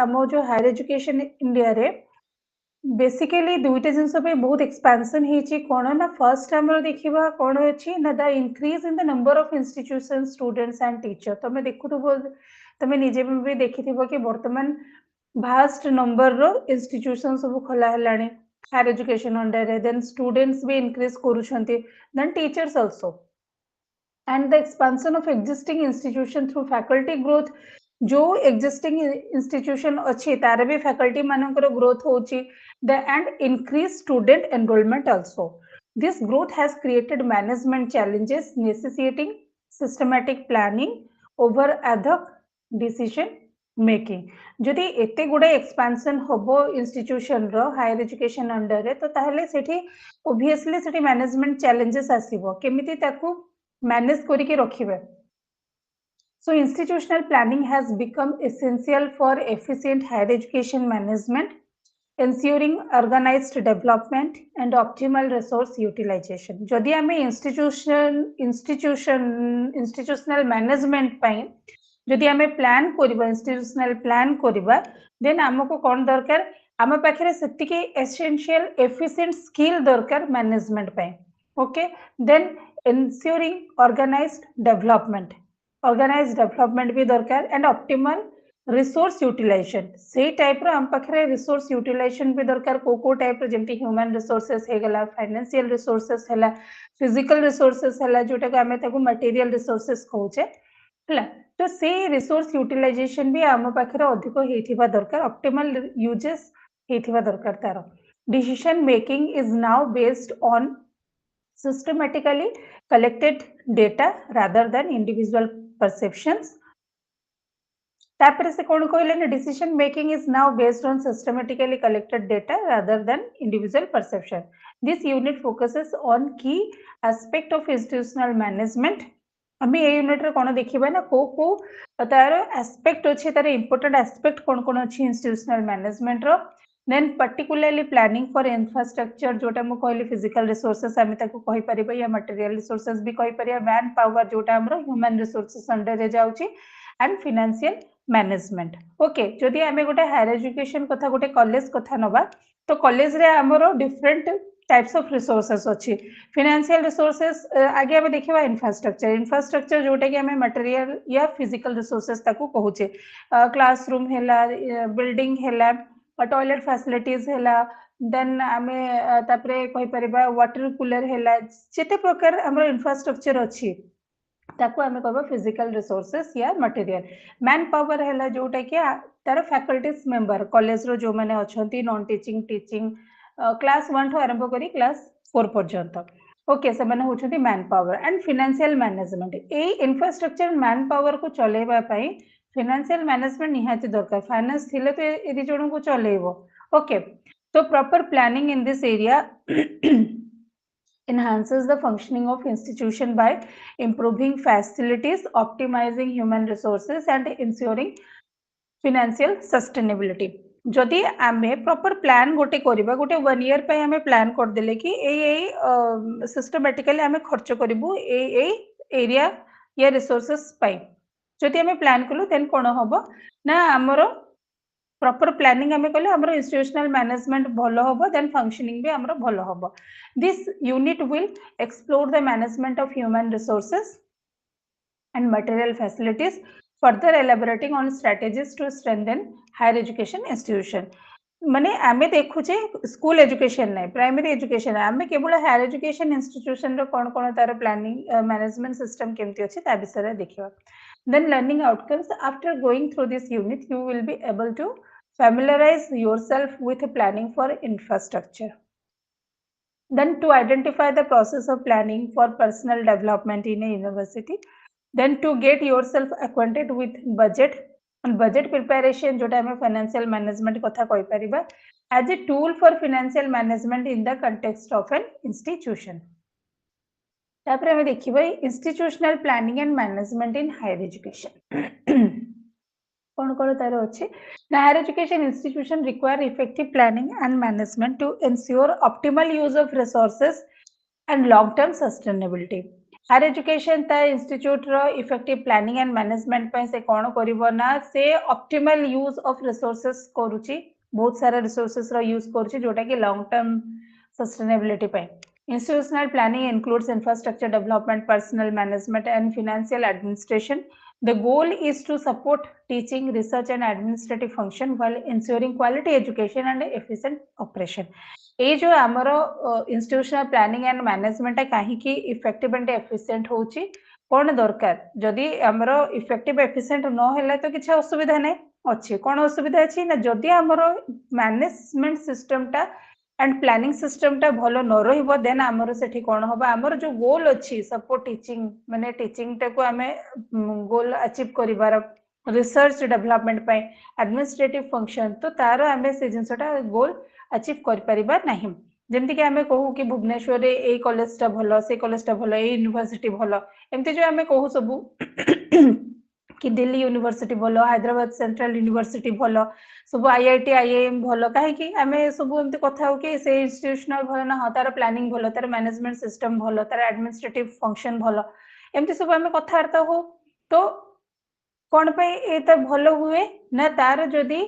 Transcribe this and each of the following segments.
आम जो higher education India रे बेसिकली दुईटा जिनस बहुत एक्सपेंशन होती कौन ना फर्स्ट आम देखा कौन अच्छी ना the increase in the number of institution students and teacher तुम देखुव तुम निजे भी देखि कि बर्तमान भास्ट नंबर रो इंस्टीट्यूशन सब खोला है higher education under then students भी इंक्रीज करुछंती then teachers also and the expansion of existing institution through faculty growth जो existing institution अच्छी तार भी faculty मानकर growth होची the and increased student enrollment also. This growth has created management challenges necessitating systematic planning over ad hoc decision making. जदि एते गुडे expansion होबो institution रो higher education under रे तो ताहले सेठी obviously सेठी management challenges आसीबो केमिति ताकू मैनेज करके रखिबे. So institutional planning has become essential for efficient higher education management, ensuring organized development and optimal resource utilization. जदि आमे institutional management पाई जदि आमे प्लान करिबा institutional plan करिबा देन हमको कोन दरकार आम पाखरे सेतिके essential efficient skill दरकार मैनेजमेंट पाई. Okay, then ensuring organized development भी दरकार and optimal resource utilization से टाइप रो हम पाखरे resource utilization भी दरकार को टाइप रो जेमती human resources हे गला financial resources हैला physical resources हैला जोटा को हमें ताको material resources कहूचे हैला तो से resource utilization भी हम पाखरे अधिक हेथिबा दरकार optimal uses हेथिबा दरकार तारो. Decision making is now based on systematically collected data rather than individual perceptions. तापर से कौन कहले ना decision making is now based on systematically collected data rather than individual perception. This unit focuses on key aspect of institutional management. हमें ये unit रे कौन देखिबा ना को तार एस्पेक्ट अछि तार इंपोर्टेंट एस्पेक्ट कौन अछि institutional management row. Then particularly planning for infrastructure जोटा मु कहली physical resources आमे ताको कहि परिबा या material resources भी कहि परिबा man power जोटा हमरो human resources under रे जाउची and financial management. Okay, जदि आमे गोटे higher education कथा गोटे कॉलेज कथा नबा तो कॉलेज रे हमरो different types of resources अच्छी. Financial resources आगे आमे देखिबा infrastructure जोटा कि आमे material या physical resources ताको कहूचे classroom हेला building हेला टॉयलेट फैसिलिटीज हैला देन आमे तापरे कहि परिबा वाटर कूलर हैला जेते प्रकार हमर इंफ्रास्ट्रक्चर अछि ताको आमे कहबा फिजिकल रिसोर्सेस या मटेरियल. मैन पावर हैला जोटा कि तार फैकल्टीज मेंबर कॉलेज रो जो माने अछंती नॉन टीचिंग टीचिंग क्लास 1 ठो आरंभ करी क्लास 4 पर्यंत ओके से माने होछंती manpower and financial management. ए इंफ्रास्ट्रक्चर मैन पावर को चलेबा पई फाइनेंशियल मैनेजमेंट निहाती दरकार. फाइनेंस थिले तो ए दि जण को चलेबो. ओके तो proper planning in this area enhances the functioning of institution by improving facilities, optimizing human resources and ensuring financial sustainability. जदि आमे प्रॉपर प्लान गोटे करिबा गोटे 1 ईयर पे आमे प्लान कर देले कि ए सिस्टमैटिकली आमे खर्च करिबु ए एरिया या रिसोर्सेस पाई जदि आमे प्लान कलु देन कोन होबो ना हमरो प्रॉपर प्लानिंग आमे कले हमरो इंस्टीट्यूशनल मैनेजमेंट भलो होबो देन फंक्शनिंग भी हमरो भलो होबो. This unit will explore the management of human resources and material facilities, further elaborating on strategies to strengthen higher education institution. माने आमे देखुचे स्कूल एजुकेशन नै प्राइमरी एजुकेशन आमे केवल हायर एजुकेशन इंस्टीट्यूशन रो कोन कोन तार प्लानिंग मैनेजमेंट सिस्टम केमती अछि ता विषय देखिबा. Then learning outcomes. After going through this unit you will be able to familiarize yourself with planning for infrastructure. Then to identify the process of planning for personal development in a university. Then to get yourself acquainted with budget and budget preparation जोटा हमें financial management कथा कहि परिबा as a tool for financial management in the context of an institution. तापर हमें देखिबा institutional planning and management in higher education. कौन तार अच्छे higher education institution require effective planning and management to ensure optimal use of resources and long term sustainability. Higher education ता institute रो effective planning and management पे से कोन करिवो ना से ऑप्टिमल यूज ऑफ रिसोर्सेस करूची बहुत सारा रिसोर्सेस रो यूज करूची जोटा कि लॉन्ग टर्म सस्टेनेबिलिटी पे institutional planning includes infrastructure development personnel management and financial administration the goal is to support teaching research and administrative function while ensuring quality education and efficient operation ये जो आमर institutional planning and management कहीं effective and efficient होची कौन दरकार जदि आमर effective efficient न होला तो किछ असुविधा नै अछि कौन असुविधा अछि ना जदि आमर मैनेजमेंट सिस्टम टा एंड प्लानिंग सिस्टम टा भलो न रहिबो देन आमर सेठी कोन होबा आमर जो गोल अछि सपोर्ट टीचिंग माने टीचिंग टा को हमें गोल अचीव करिवार रिसर्च डेवलपमेंट पे एडमिनिस्ट्रेटिव फंक्शन तो तार हमें से जिनसटा गोल अचीव कर परिबा नाही जेमति कि हमें कहू कि भुवनेश्वर रे ए कॉलेज टा भलो से कॉलेज टा भलो ए यूनिवर्सिटी भलो एमति जो हमें कहू सबु कि दिल्ली यूनिवर्सिटी भलो हैदराबाद सेंट्रल यूनिवर्सिटी भलो सब आईआईटी आईआईएम भलो काहे कि हमें सब एमति कथा हो कि से इंस्टीट्यूशनल भलो ना तार प्लानिंग भलो तार मैनेजमेंट सिस्टम भलो तार एडमिनिस्ट्रेटिव फंक्शन भलो एमति सब हमें कथार्थ हो तो कौन पे ए तो भलो हुए ना तार जदि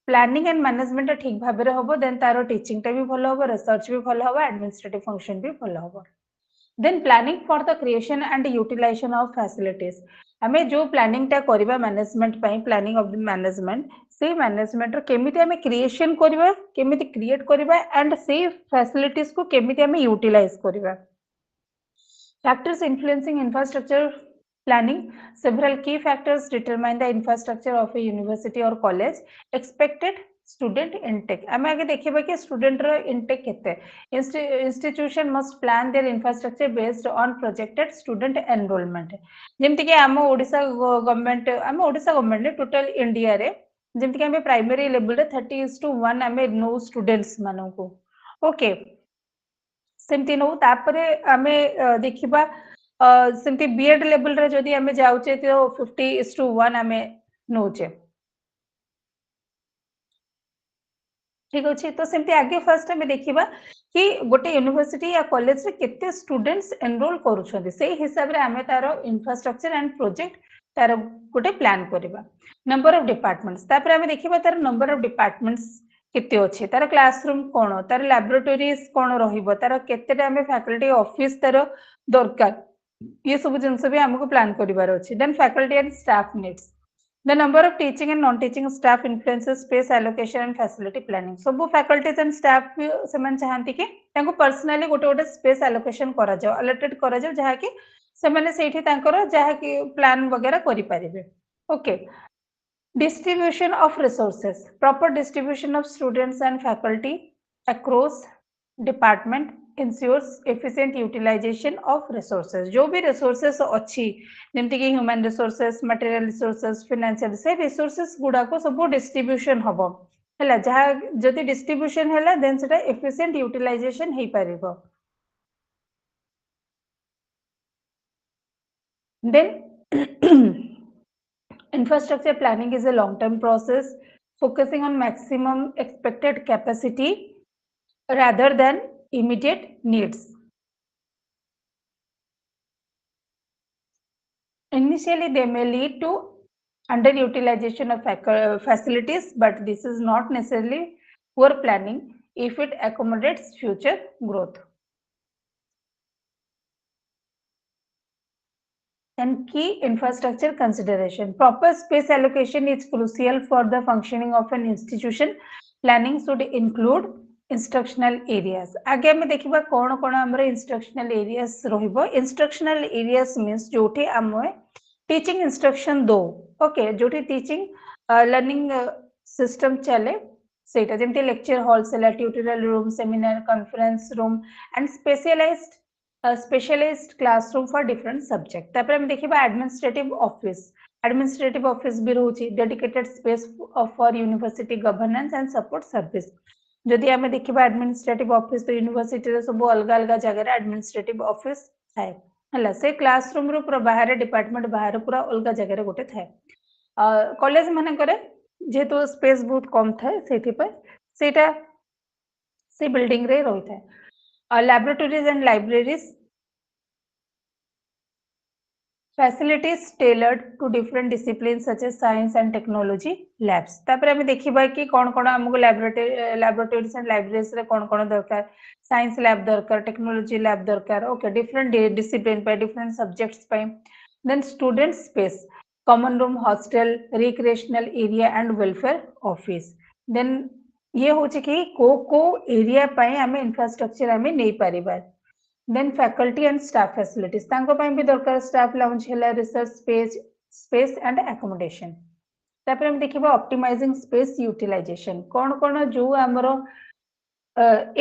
प्लानिंग एंड मैनेजमेंट ठीक भाव में हम देन तार टीचिंग टा भी भल हम रिसर्च भी भल हम एडमिनिस्ट्रेटिव फंक्शन भी भल हम then planning for the creation and utilisation of facilities हमें जो प्लानिंग टा करबा मैनेजमेंट पई प्लानिंग ऑफ द मैनेजमेंट से मैनेजमेंट रो केमिति हमें क्रिएशन करबा केमिति क्रिएट करबा एंड से फैसिलिटीज को केमिति हमें यूटिलाइज करबा factors influencing infrastructure planning several key factors determine the infrastructure of a university or college expected student intake आम आगे देखिबा कि स्टूडेंट रो इनटेक केते institution must plan their infrastructure based on projected student enrolment जेमति कि आम ओडिसा गवर्नमेंट टोटल इंडिया रे जेमति कि आम प्राइमरी लेवल रे 30:1 आम नो स्टूडेंट्स मानन को ओके सेमती नो तापरे आमे देखिबा सेमती बीएड लेवल रे जदी आमे जाउचे तो 50:1 आमे नोचे ठीक अछि तो सेमती आगे फर्स्ट आमे देखिबा कि गोटे यूनिवर्सिटी या कॉलेज रे केते स्टूडेंट्स एनरोल करूछथि से हिसाब रे आमे तारो इंफ्रास्ट्रक्चर एंड प्रोजेक्ट तारो गोटे प्लान करबा नंबर ऑफ डिपार्टमेंट्स तापर आमे देखिबा तारो नंबर ऑफ डिपार्टमेंट्स केते अछि तार क्लासरूम कोन तार लैबोरेटरीज कोन रहिबो तार केतेटा हमें फैकल्टी ऑफिस तार दरकार ये सब जिनस भी हमको प्लान करिवार अछि then faculty and staff needs the number of teaching and non teaching staff influences space allocation and facility planning सब फैकल्टीज एंड स्टाफ भी सेमन चाहंती कि तांको पर्सनली गोटे गोटे स्पेस एलोकेशन करा जाओ अलॉटेड करा जाओ जहा कि सेमाने सेठी तांकर जहा कि प्लान वगैरह करि परिबे okay distribution of resources proper distribution of students and faculty across department ensures efficient utilization of resources जो भी resources अच्छी जेमती कि human resources material resources financial से resources गुड़ा को सब distribution हबो हैला जहा जति distribution हैला then सेटा efficient utilization hey परिबो then infrastructure planning is a long-term process focusing on maximum expected capacity rather than immediate needs. Initially, they may lead to underutilization of facilities, but this is not necessarily poor planning if it accommodates future growth. And key infrastructure consideration. Proper space allocation is crucial for the functioning of an institution. Planning should include instructional areas. आगे हमें देखिबा कोन कोन हमर instructional areas रहिबो. Instructional areas means जोठी हमें teaching instruction दो. Okay, जोठी teaching learning system चले सेटा जेमति lecture hall Sela tutorial room, seminar, conference room and specialized classroom for different subject तापर हम देखिबा administrative office भी रहउची dedicated space for university governance and support service जदि हमें देखिबा administrative office तो university रे सब अलग अलग जगह रे administrative office थाए हला से classroom रो पूरा बाहर डिपार्टमेंट बाहर पूरा अलग जगह रे गोटे थाए कॉलेज माने करे जेतो स्पेस बहुत कम थाए सेठी पे सेटा से बिल्डिंग रे रही थाए laboratories and libraries facilities tailored to different disciplines such as science and technology labs. तापर हमें देखिबा कि कोन हमको laboratories and libraries रे कोन दरकार, science lab दरकार, technology lab दरकार, okay, different discipline पे different subjects पे. Then student space, common room, hostel, recreational area and welfare office. Then ये होचे कि को एरिया पे हमें इंफ्रास्ट्रक्चर हमें नहीं Paribas. Then faculty and staff facilities तांको ପାଇଁ भी दरकार staff lounge ହେଲା, research space and accommodation. तापर हम देखिबा optimizing space utilization कोन जो हमरो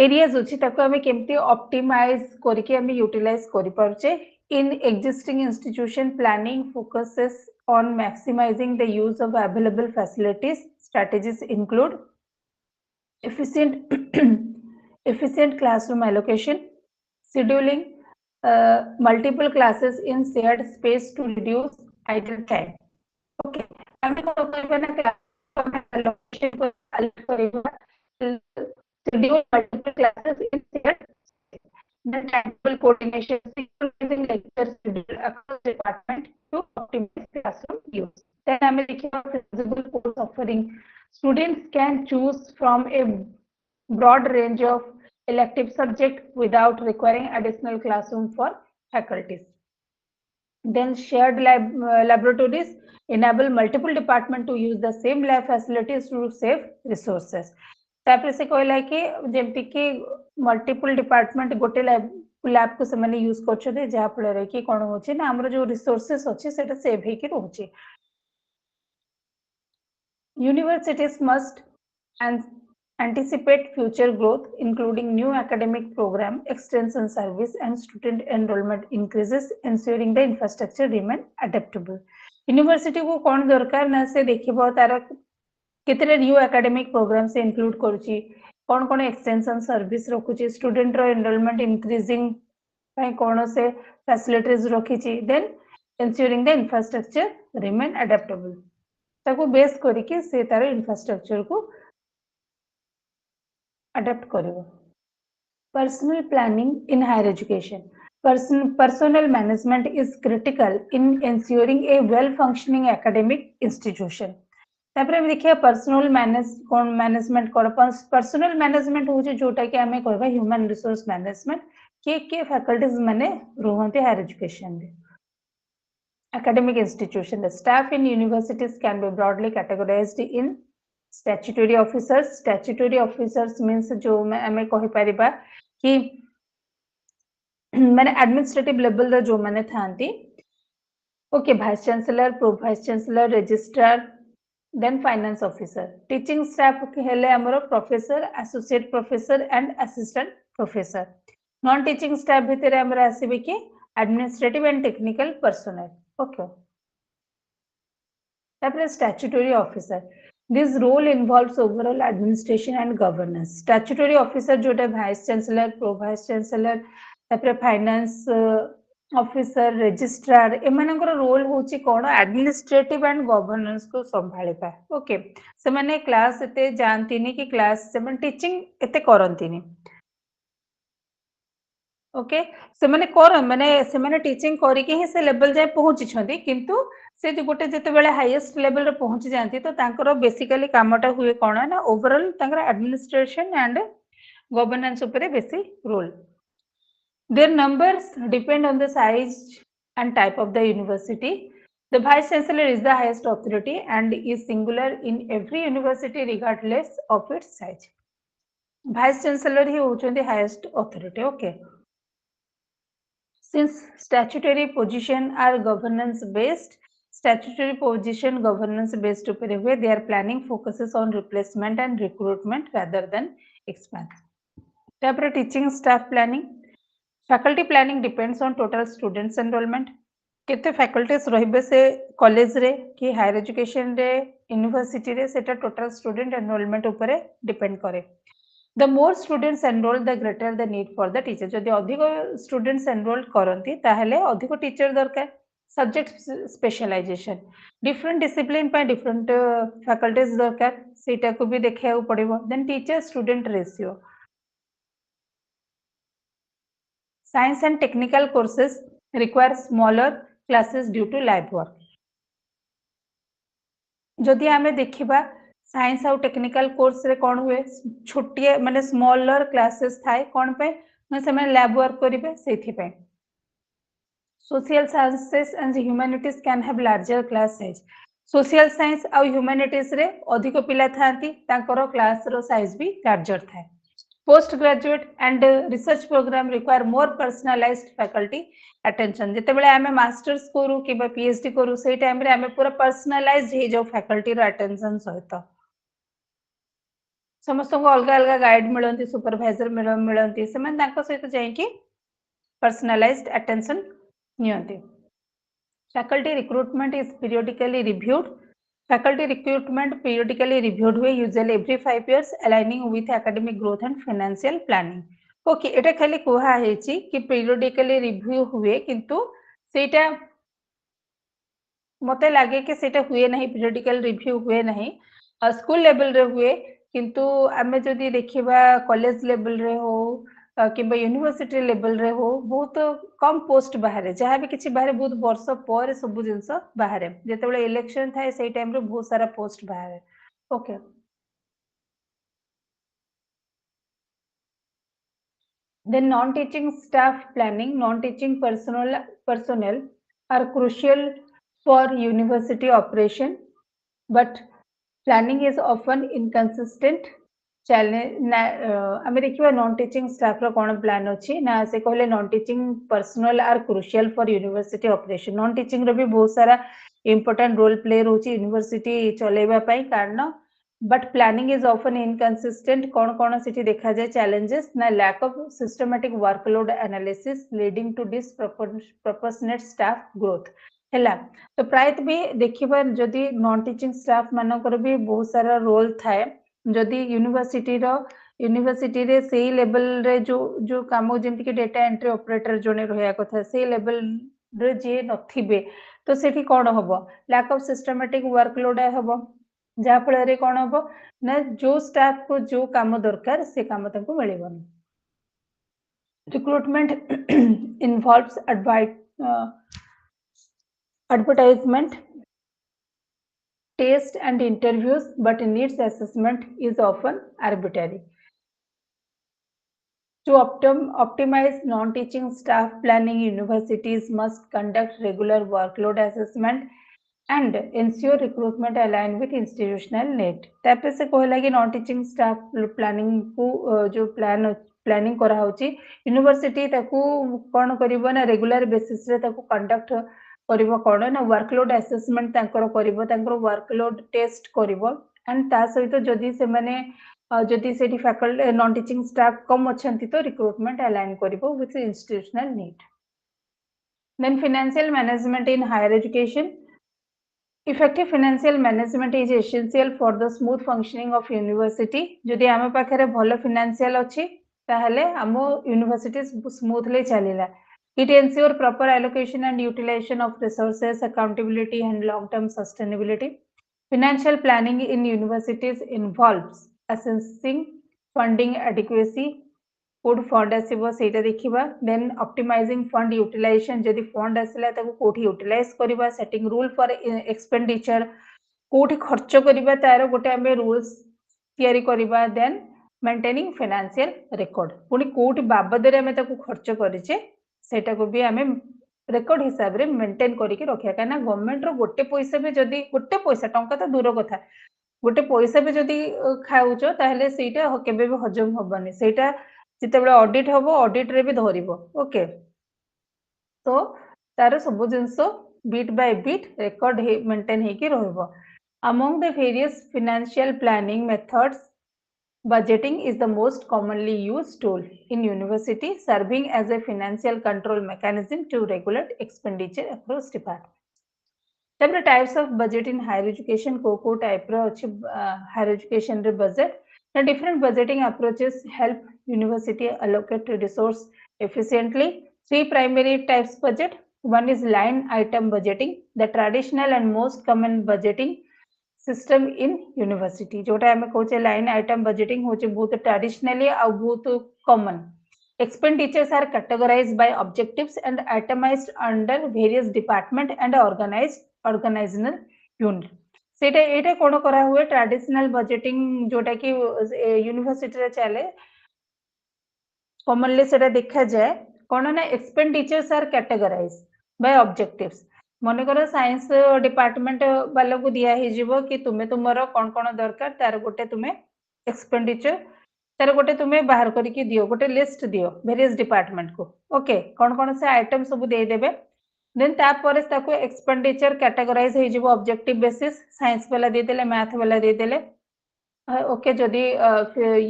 areas अछि ताको हमें केमती optimize करके हमें utilize करि परचे. In existing institution, planning focuses on maximizing the use of available facilities. Strategies include efficient classroom allocation, scheduling multiple classes in shared space to reduce idle time. Okay, हमें तो schedule multiple classes in shared space. Then timetable coordination, synchronizing lecture schedule across department to optimize classroom use. Then हमें देखिए flexible course offering. Students can choose from a broad range of elective subject without requiring additional classroom for faculties. Then shared laboratories enable multiple departments to use the same lab facilities to save resources. तापर से कहला कि जेमति कि multiple department गोटे lab को से use कर जहाँ फल कि कौन हो ना हमर जो रिसोर्सेस अच्छे सेटा save हेकि रहउछि. Universities must anticipate future growth, including new academic program, extension service, and student enrollment increases, ensuring the infrastructure remain adaptable. University को कौन दरकार ना से देखिबो तार केतरे न्यू एकेडमिक प्रोग्राम से इंक्लूड करूची, कौन एक्सटेंशन सर्विस रखुची, स्टूडेंट रो एनरोलमेंट इंक्रीजिंग पई कौन से फैसिलिटीज रखिची. Then ensuring the infrastructure remain adaptable. ताको बेस करिके से तार इंफ्रास्ट्रक्चर को अडॉप्ट करिवो. Personal planning in higher education. Personnel management is critical in ensuring a well-functioning academic institution. तापर हम देखिए पर्सनल मैनेजमेंट पर्सनल मैनेजमेंट हो जोटा कि हमें कहबा ह्यूमन रिसोर्स मैनेजमेंट के फैकल्टीज माने रहते हायर एजुकेशन रे. Academic institution. The staff in universities can be broadly categorized in statutory officers. Statutory officers means जो हमें कहि परिबा कि माने एडमिनिस्ट्रेटिव लेवल रे जो माने थांती, okay, vice chancellor, pro vice chancellor, registrar, then finance officer. Teaching staff हेले हमरो professor, associate professor and assistant professor. Non teaching staff भितर हमरो आसीबे कि administrative and technical personnel. Okay, तापर statutory officer. This role involves overall administration and governance. Statutory officer जोटा vice chancellor, pro vice chancellor, तापर finance officer, registrar, एमानकर role होची कोन administrative and governance को संभाळिबा. Okay, से माने क्लास एते जानतीनी कि क्लास से माने टीचिंग एते करंतीनी. ओके, से माने से माने टीचिंग करी के ही से लेवल जाय पहुंची छथि, किंतु से जो गोटे जते बेले हाईएस्ट लेवल रे पहुंची जानती तो तांकर बेसिकली कामटा हुए कोन ना ओवरऑल तांकर एडमिनिस्ट्रेशन एंड गवर्नेंस ऊपर बेसी role. Their numbers depend on the size and type of the university. The vice chancellor is the highest authority and is singular in every university regardless of its size. Vice chancellor ही होचंदी highest authority. Okay. Since statutory position are governance based, statutory position governance based upare हुए, their planning focuses on replacement and recruitment rather than expansion. तापर teaching staff planning. Faculty planning depends on total students enrollment. केते faculties रहिबे से college रे कि higher education रे university रे सेटा टोटल स्टूडेंट एनरोलमेंट ऊपर डिपेंड करे. The more students enroll, the greater the need for the teacher. जदि अधिक स्टूडेंट्स एनरोल करंती ताहले अधिक टीचर दरकार. सब्जेक्ट स्पेशलाइजेशन, डिफरेंट डिसिप्लिन पे डिफरेंट फैकल्टीज दरकार, सेटा को भी देखिया पड़िबो. Then teacher student ratio. Science and technical courses require smaller classes due to live work. जदि आमे देखिबा साइंस आउ टेक्निकल कोर्स रे कोन हुए छोटिए माने स्मॉलर क्लासेस थाए कोन पे ना से लैब वर्क करिवे सेथि पे social sciences and humanities can have larger class size social science आउ humanities रे अधिक पिला थांती तांकर क्लास रो साइज भी लार्जर थाए post graduate and research program require more personalized faculty attention जेतेबेले आमे मास्टर्स करू कि पीएचडी करू से टाइम रे आमे पूरा पर्सनलाइज्ड हे जो फैकल्टी रो अटेंशन सहित समस्त को अलग अलग गाइड मिलंती सुपरवाइजर मिलंती से मन तांको सहित जाई कि पर्सनलाइज्ड अटेंशन नियंती faculty recruitment is periodically reviewed faculty recruitment periodically reviewed हुए usually every 5 years aligning with academic growth and financial planning okay एटा खाली कुहा हेची कि periodically review हुए किंतु सेटा मते लागे कि सेटा हुए नहीं periodical review हुए नहीं स्कूल लेवल रे हुए किंतु आमे जदि देखिबा कॉलेज लेवल रे हो किंबा यूनिवर्सिटी लेवल रे हो बहुत कम पोस्ट बाहर जहाँ भी किसी बाहर बहुत वर्ष पर सब जिनस बाहर जेतेबेले इलेक्शन थाए से टाइम रे बहुत सारा पोस्ट बाहर okay then non-teaching staff planning non-teaching personnel are crucial for university operation but planning is often inconsistent आमे देखिबा नॉन टीचिंग स्टाफ रो कोन प्लान अछि ना से कहले non teaching personnel are crucial for university operation non teaching रो भी बहुत सारा इंपोर्टेंट रोल प्ले रोची यूनिवर्सिटी चलेबा पई कारण but planning is often inconsistent कोन कोन सिटी देखा जाय चैलेंजेस ना lack of systematic workload analysis leading to disproportionate staff growth हैला तो प्रायत भी देखिबा जदी नॉन टीचिंग स्टाफ मानकर भी बहुत सारा रोल थाए जदि यूनिवर्सिटी रे से लेवल रे जो काम जेमति कि डेटा एंट्री ऑपरेटर जोने रहया कथा से लेवल रे जे नथिबे तो सेठी कोन होबो लैक ऑफ सिस्टमैटिक वर्कलोड होबो जा फल रे कोन होबो ना जो स्टाफ को जो काम दरकार से काम तंको मिलेबनी recruitment involves advertisement test and interviews but needs assessment is often arbitrary to optimize non-teaching staff planning universities must conduct regular workload assessment and ensure recruitment aligned with institutional need तापर से कहला कि नॉन टीचिंग स्टाफ प्लानिंग को जो planning करा होची university ताकू कोन करिवो ना रेगुलर बेसिस रे ताकू कंडक्ट करिवो कोन ना वर्कलोड असेसमेंट तांकर करिवो तांकर वर्कलोड टेस्ट करिवो एंड ता सहित जदी से माने जदी सेठी फैकल्टी नॉन टीचिंग स्टाफ कम अछंती तो रिक्रूटमेंट अलाइन करिवो with institutional need then financial management in higher education Effective financial management is essential for the smooth functioning of university. जदि आम पाखे भल financial अच्छी ताहले आम university smoothly चलेला. It ensure proper allocation and utilization of resources, accountability and long-term sustainability. Financial planning in universities involves assessing funding adequacy, कोड fund आसीबो सेटा देखिबा देन ऑप्टिमाइजिंग फंड यूटिलाइजेशन जदि फंड आसिला ताको कोठी यूटिलाइज करबा सेटिंग रूल फॉर एक्सपेंडिचर कोठी खर्च करबा तार गोटे हमें रूल्स तयारी करबा देन मेंटेनिंग फाइनेंशियल रिकॉर्ड पुनी कोठी बाबद रे हमें ताको खर्च करिचे सेटा को भी हमें रेकॉर्ड हिसाब रे मेंटेन करके रखिया काना गवर्नमेंट रो गोटे पैसा भी जदि गोटे पैसा टंका तो दूर कथा गोटे पैसा भी जदि खाउचो ताहले सेटा केबे भी हजम होबनी सेटा जितेबले ऑडिट होबो ऑडिट रे भी धरिबो ओके तो तार सब जिंस bit by bit record maintain हेकी रहबो among the various financial planning methods budgeting is the most commonly used tool in university serving as a financial control mechanism to regulate expenditure across departments तबरे types of budget in higher education को type रो अछि higher education रे budget the different budgeting approaches help university allocate resource efficiently three primary types budget one is line item budgeting the traditional and most common budgeting system in university जोटा हमें कहचे line item budgeting होचे बहुत traditionally आ बहुत common Expenditures are categorized by objectives and itemized under various department and organizational unit. सेटा एटा कोन करा हुए traditional budgeting जोटा कि यूनिवर्सिटी रे चले commonly सेटा देखा जाए कोन ना expenditures are categorized by objectives. मने करो साइंस डिपार्टमेंट वाला को दिया ही जीवो कि तुमे तुमरो कोन कोन दरकार तार गोटे तुमे एक्सपेंडिचर तार गोटे तुमे बाहर करके दियो गोटे लिस्ट दियो वेरियस डिपार्टमेंट को ओके कोन कोन से आइटम सब दे देबे देन तापर ताको एक्सपेंडिचर कैटेगराइज हो जीवो ऑब्जेक्टिव बेसिस साइंस वाला दे देले मैथ वाला दे देले ओके जदि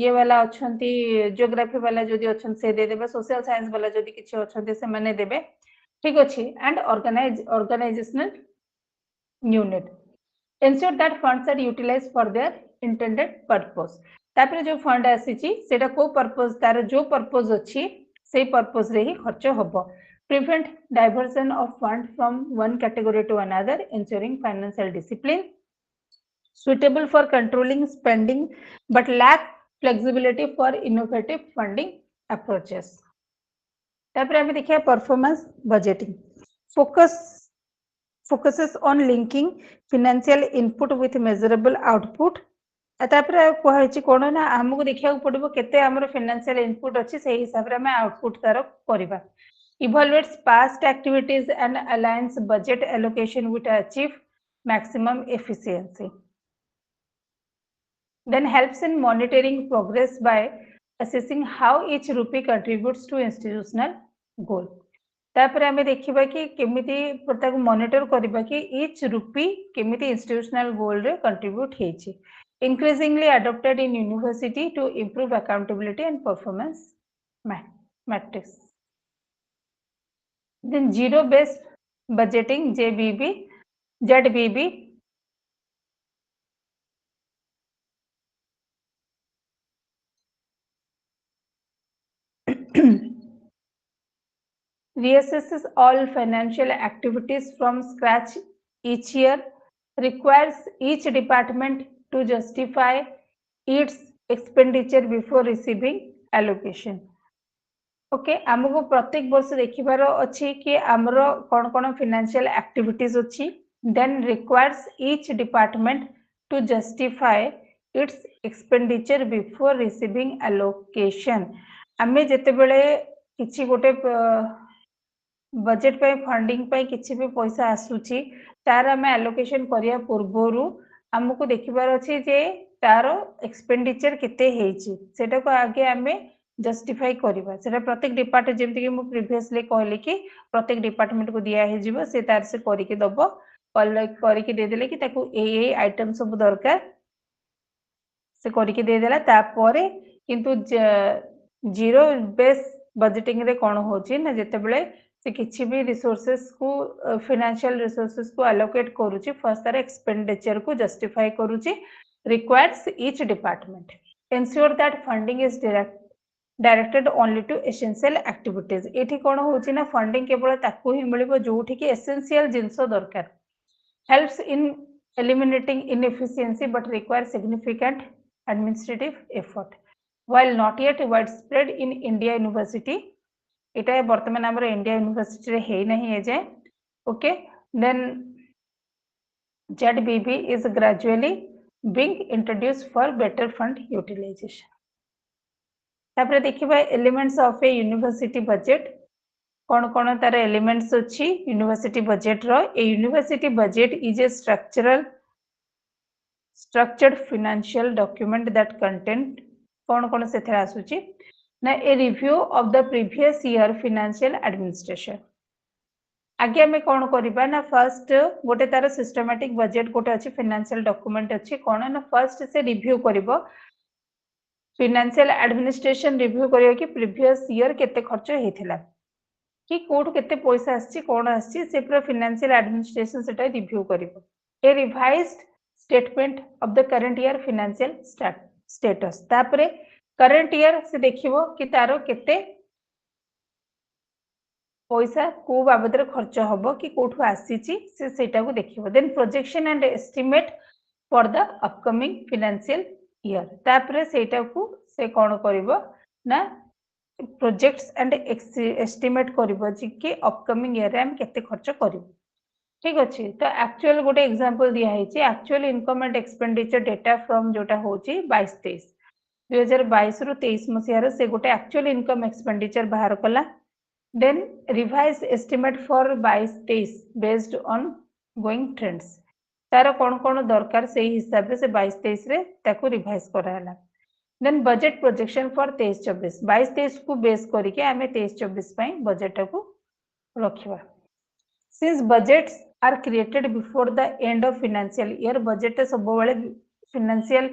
ये वाला अछंती ज्योग्राफी वाला जदि अछन से दे देबे सोशल साइंस वाला जदि किछि अछंती से माने देबे ठीक अछि and organizational unit ensure that funds are utilized for their intended purpose तापर जो फंड आसीची सेटा को पर्पस तार जो पर्पस अछि से पर्पस रे ही खर्च होबो prevent diversion of fund from one category to another ensuring financial discipline suitable for controlling spending but lack flexibility for innovative funding approaches तापर हमें देखिए performance budgeting focuses on linking financial input with measurable output तापर कहछि कोन ना हमको देखिया पड़बो केते हमर financial input अछि से हिसाब रे हम आउटपुट तार करबा evaluates past activities and aligns budget allocation with achieve maximum efficiency then helps in monitoring progress by assessing how each rupee contributes to institutional goal तापर हमें देखिबा कि केमिति प्रताक मॉनिटर करबा कि each rupee केमिति institutional goal रे contribute हेछि increasingly adopted in university to improve accountability and performance metrics then zero based budgeting ZBB reassesses all financial activities from scratch each year, requires each department to justify its expenditure before receiving allocation. Okay हमको प्रत्येक वर्ष देखिबार अछि कि हमरो कोन कोन financial activities अछि then requires each department to justify its expenditure before receiving allocation हमें जेते बेले किछि गोटे बजेट पे फंडिंग पे किछि भी पैसा आसुची तार हमें एलोकेशन करिया पूर्वरु हमको देखिबार अछि जे तार एक्सपेंडिचर केते हेछि सेटा को आगे हमें जस्टिफाई करबा सेटा प्रत्येक डिपार्टमेंट जेमति कि मु प्रीवियसली कहली कि प्रत्येक डिपार्टमेंट को दिया हे जिवो से तार से करिके दबो करिके दे देले कि ताको ए आइटम सब दरकार से करिके दे देला तापरे किंतु जीरो बेस बजेटिंग रे कोन होची ना जेते बेले से किछि भी रिसोर्सेस को फाइनेंशियल रिसोर्सेस को एलोकेट करूची फर्स्ट तार एक्सपेंडिचर को जस्टिफाई करूची requires each department ensure that funding is directed only to essential activities एठी कोन होची ना फंडिंग केवल ताकू ही मिलिबो जोठी कि एसेंशियल जिंसो दरकार helps in eliminating inefficiency but requires significant administrative effort while not yet widespread in India University इटा वर्तमान हमर इंडिया यूनिवर्सिटी रे हे नहीं है जाय okay then ZBB is gradually being introduced for better fund utilization तापर देखिबा elements of a university budget कोन कोन तार एलिमेंट्स अछि यूनिवर्सिटी बजेट रो a university budget is a structured financial document that contain कोन कोन से थरा आसुची ना a review of the previous year financial administration आगे हमें कोन करिबा ना फर्स्ट गोटे तार सिस्टमैटिक बजेट गोटे अछि फाइनेंशियल डॉक्यूमेंट अछि कोन ना फर्स्ट से रिव्यू करिवो फाइनेंशियल एडमिनिस्ट्रेशन रिव्यू करियो कि प्रीवियस ईयर केते खर्च हेथिला कि कोड केते पैसा आछि कोन आछि से पूरा फाइनेंशियल एडमिनिस्ट्रेशन सेटा रिव्यू करिवो a revised statement of the current year financial status तापरे करंट ईयर से देखिवो कि तारो केते पैसा को बाबद रे खर्च होबो कि कोठु आसीची से सेटा को देखिवो then projection and estimate for the upcoming financial year तापरे सेटा को से कोन करिवो ना प्रोजेक्ट्स एंड एस्टिमेट करिवो जे कि अपकमिंग ईयर रे हम केते खर्च करिवो। ठीक अछि तो एक्चुअल गोटे एग्जांपल दिया है actual income and expenditure data from जोटा होची 22-23 2022 रु 23 मसियार से गोटे एक्चुअल इनकम एक्सपेंडिचर बाहर कला then revise estimate for 22-23 based on going trends तार कौन कौन दरकार से हिसाब से 22-23 रे ताको रिवाइज कराला देन बजेट प्रोजेक्शन फॉर 23-24 22-23 को बेस करके आमे 23-24 पई बजेट को रखिबा since budgets are created before the end of financial year budget सब बेले financial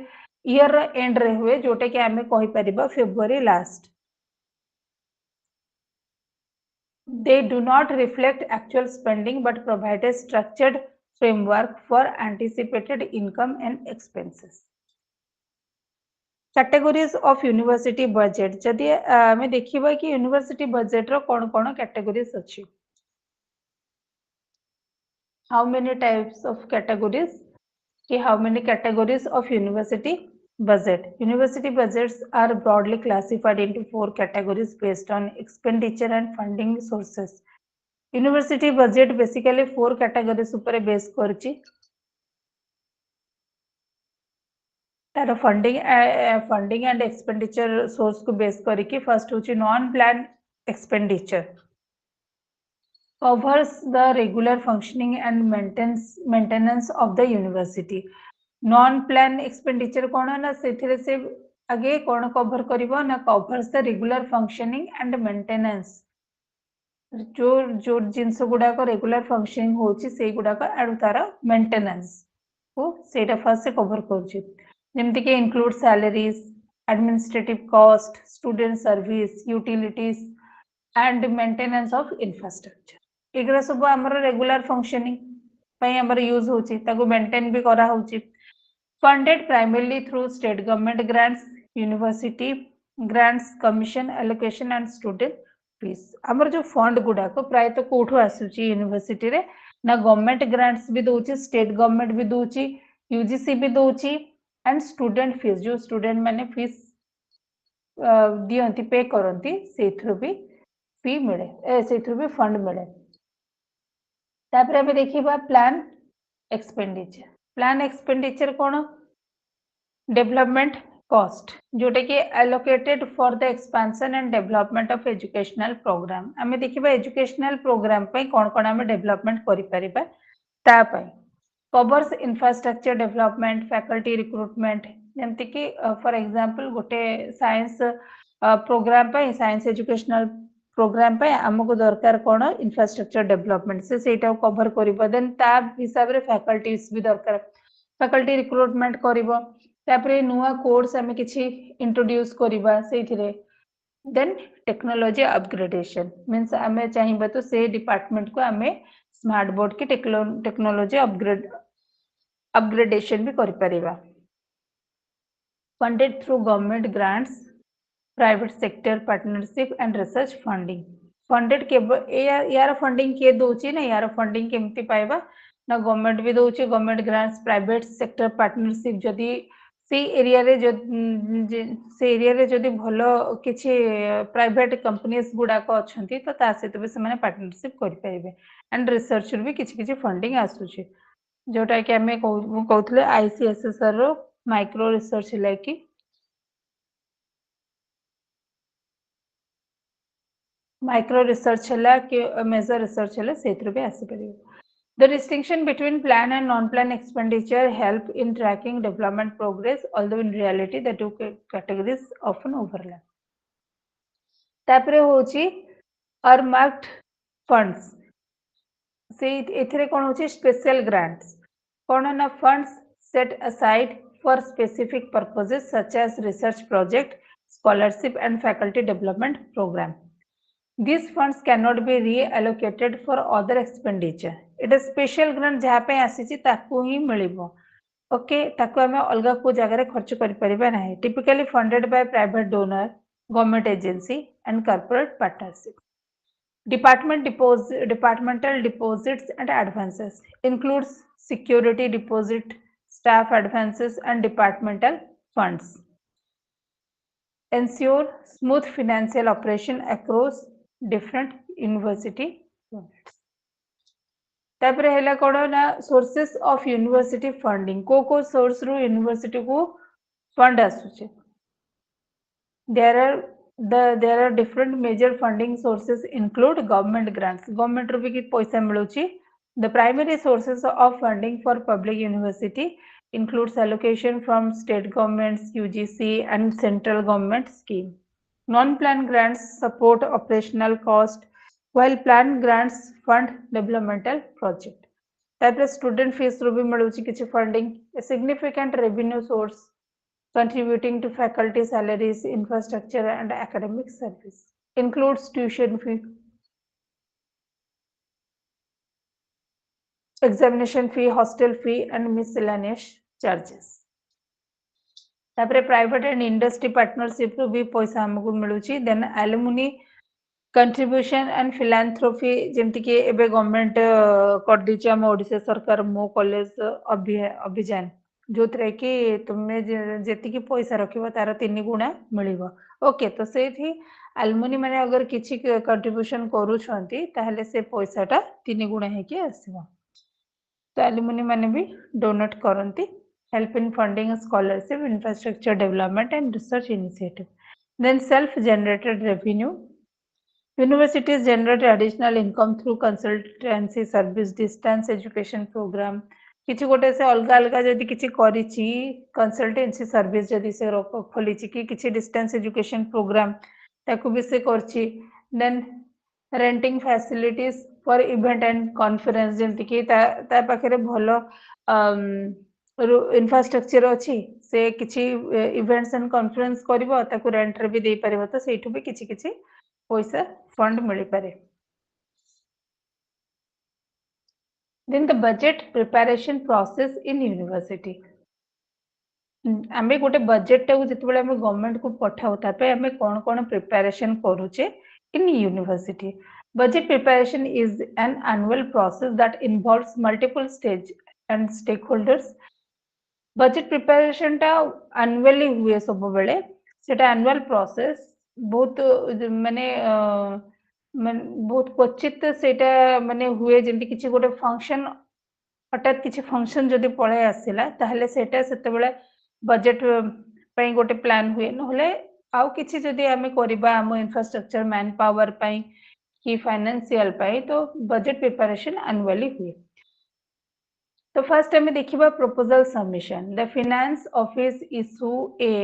year एंड रे हुए जोटे कि आमे कहि परिबा February last they do not reflect actual spending but provide a structured framework for anticipated income and expenses categories of university budget जदि आमे देखिबा कि यूनिवर्सिटी बजेट रो कोन कोन कैटेगरीज अछि how many types of categories how many categories of university budget university budgets are broadly classified into 4 categories based on expenditure and funding sources university budget basically 4 categories upare base करछि तार funding and expenditure source को base करके first होची non plan expenditure covers the regular functioning and maintenance of the university non plan expenditure कौन ना से आगे कौन कवर करिवो ना covers the regular functioning and maintenance जो जो जिनस गुडा को रेगुलर फंक्शनिंग होची से गुडा को एंड तार मेंटेनेंस को सेटा फर्स्ट से कवर करछि जेमति के include salaries administrative cost student service utilities and maintenance of infrastructure एगरा सब हमर रेगुलर फंक्शनिंग पई हमर यूज होची ताको मेंटेन भी करा होची funded primarily through state government grants university grants commission allocation and student fees हमर जो फंड गुडा को प्राय तो कोठो आसुची यूनिवर्सिटी रे ना गवर्नमेंट ग्रांट्स भी दोची स्टेट गवर्नमेंट भी दोची यूजीसी भी दोची एंड स्टूडेंट फीस जो स्टूडेंट माने फीस दियंती पे करंती सेथरो भी फी मिले सेथरो भी फंड मिले तापर हम देखिबा प्लान एक्सपेंडिचर कोन डेवलपमेंट कॉस्ट जोटे कि allocated for the expansion and development of educational program आमे देखिबा एजुकेशनल प्रोग्राम पई कोन कोन आमे डेवलपमेंट करि परिबा ता पई covers infrastructure development faculty recruitment जेमति कि फॉर एग्जांपल गोटे साइंस प्रोग्राम पई साइंस एजुकेशनल प्रोग्राम पे हमको दरकार कोन इंफ्रास्ट्रक्चर डेवलपमेंट से सेटा कवर करिबो देन ता हिसाब रे फैकल्टीज भी दरकार फैकल्टी रिक्रूटमेंट करिबो तापरे नुआ कोर्स हमें किछि इंट्रोड्यूस करिबा सेथिरे देन टेक्नोलॉजी अपग्रेडेशन मींस हमें चाहिबा तो से डिपार्टमेंट को हमें स्मार्ट बोर्ड की टेक्नोलॉजी अपग्रेडेशन भी करि परिबा funded through government grants private sector partnership and research funding funded के यार फंडिंग के दोची ना यार फंडिंग केमती पाइबा ना गवर्नमेंट भी दोची government grants private sector partnership जदी से एरिया रे जदी भलो किछि प्राइवेट कंपनीज गुडा को अछंती तो ता सहित भी से माने पार्टनरशिप करि परिबे एंड रिसर्च भी किछि किछि फंडिंग आसुची जोटा कि हमें कहउतले आईसीएसएसआर रो माइक्रो रिसर्च लाइकी माइक्रो रिसर्च हला कि मेजर रिसर्च हला सेथरो भी आसी परिबो The distinction between plan and non-plan expenditure help in tracking development progress, although in reality the two categories often overlap. तापरे होची earmarked funds. से एथिरे कोन होची special grants. कोन ना funds set aside for specific purposes such as research project, scholarship and faculty development program. These funds cannot be reallocated for other expenditure. It is special grant जहाँ पे आसीची ताकू ही मिलिबो okay ताकू हमें अलगा को जगह रे खर्च करि परिबा नाही typically funded by private donor government agency and corporate partnership departmental deposits and advances includes security deposit staff advances and departmental funds ensure smooth financial operation across different university units. तापर हैला कोन ना सोर्सेस ऑफ यूनिवर्सिटी फंडिंग को source रू university को fund आसुचे there are different major funding sources include government grants government रू भी पैसा मिलुची the primary sources of funding for public university includes allocation from state governments UGC and central government scheme non-plan grants support operational cost while plan grants fund developmental project तापर student fees रू भी मिलुची किछि funding a significant revenue source contributing to faculty salaries infrastructure and academic service includes tuition fee examination fee hostel fee and miscellaneous charges तापर private and industry partnership रू भी पैसा हमको मिलुची then alumni contribution and फिलांथ्रोपी जेमति कि एबे government कर दिछि हम ओडिशा सरकार मो कॉलेज अभियान जो थरे कि तुमे जेति कि पैसा रखिबो तार 3 गुणा मिलिबो ओके तो सेठी एलुमनी माने अगर किछि कंट्रीब्यूशन करू छंती ताहले से पैसाटा 3 गुणा हे कि आसीबो तो एलुमनी माने भी donate करंती help in funding scholarship infrastructure development and research initiative then self generated revenue universities generate additional income through consultancy service distance education program किछि गोटे से अलगा अलगा जदि किछि करिछि कंसल्टेंसी सर्विस जदि से खोलिछि कि किछि डिस्टेंस एजुकेशन प्रोग्राम ताकू भी से करछि then renting facilities for event and conference जेंति कि ता पाखरे भलो इंफ्रास्ट्रक्चर अछि से किछि इवेंट्स एंड कॉन्फ्रेंस करबो ताकू रेंट रे भी दे परबो तो सेठु भी किछि किछि पैसा फंड मिल पारे then the budget preparation process in university आमे गोटे बजेट टाकू जितबेले आमे गवर्नमेंट को पठाउ तापे आमे कोन कोन प्रिपरेशन करूचे in university budget preparation is an annual process that involves multiple stage and stakeholders budget preparation टा annually हुए सब बेले सेटा annual process बहुत माने बहुत क्वचित सेटा माने हुए जेमति किछि गोटे फंक्शन हठात किछि फंक्शन जदि पळे आसिला ताहले सेटा सेते बेले बजेट पई गोटे प्लान हुए नहले आउ किछि जदि आमे करबा हम इंफ्रास्ट्रक्चर मैन पावर पई कि फाइनेंशियल पई तो बजेट प्रिपरेशन एनुअली हुए तो फर्स्ट हमें देखिबा proposal submission the finance office issue A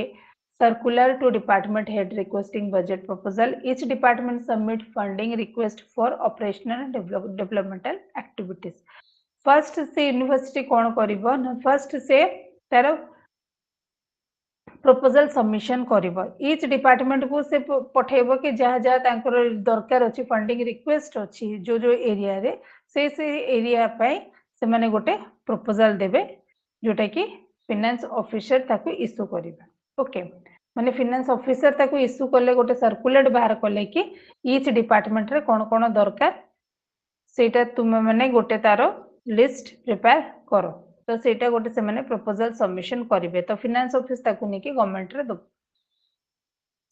circular to department head requesting budget proposal each department submit funding request for operational and developmental activities first से university कोन करिवो first से तार proposal submission करिवो each department को से पठेबो कि जहा जहा तांकर दरकार अछि फंडिंग रिक्वेस्ट अछि जो जो एरिया रे से एरिया पय से माने गोटे प्रपोजल देबे जोटा कि फाइनेंस ऑफिसर ताको इशू करिवो ओके माने फाइनेंस ऑफिसर ताको इशू करले गोटे सर्कुलेट बाहर करले कि ईच डिपार्टमेंट रे कोन कोन दरकार सेटा तुमे माने गोटे तारो लिस्ट प्रिपेयर करो तो सेटा गोटे से माने प्रपोजल सबमिशन करिवे तो फाइनेंस ऑफिस ताको नेकी गवर्नमेंट रे दो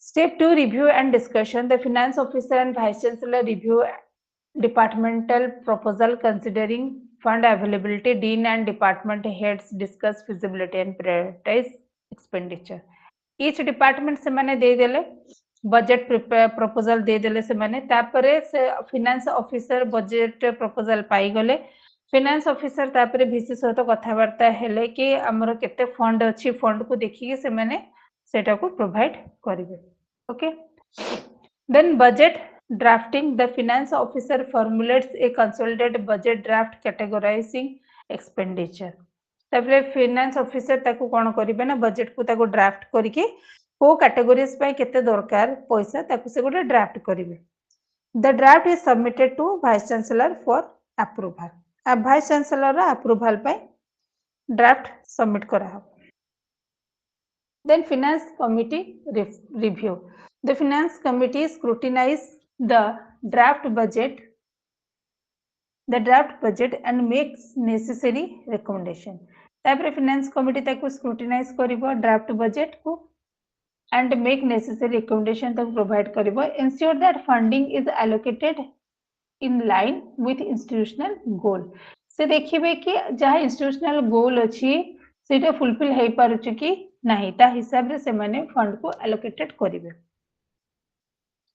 step 2 review and discussion the finance officer and vice chancellor review departmental proposal considering fund availability dean and department heads discuss feasibility and prioritize expenditure each department से माने दे देले budget proposal दे देले से माने तापरे से फाइनेंस ऑफिसर बजेट प्रपोजल पाई गले finance officer तापरे वीसी सहित कथा वार्ता हेले कि हमर केते फंड अछि फंड को देखि कि से माने सेटा को प्रोवाइड करिवे okay then budget drafting the finance officer formulates a consolidated budget draft categorizing expenditure तबले फाइनेंस ऑफिसर ताको कोन करिवे ना बजेट को ताको ड्राफ्ट करके को कैटेगरीज पे केते दरकार पैसा ताको से गोटे ड्राफ्ट करिवे the draft is submitted to vice chancellor for approval अब वाइस चांसलर रा अप्रूवल पे ड्राफ्ट सबमिट करा हो then finance committee review the finance committee scrutinize the draft budget and makes necessary recommendation तापर फाइनेंस कमिटी ताको scrutinise करिवो draft budget को and make necessary recommendation to provide karibo. Ensure that funding is allocated in line with institutional goal. से देखिए कि जहाँ institutional goal अच्छी सेटा fulfill है पारुचु कि नहीं ता हिसाब रे से माने fund को allocated करिवे.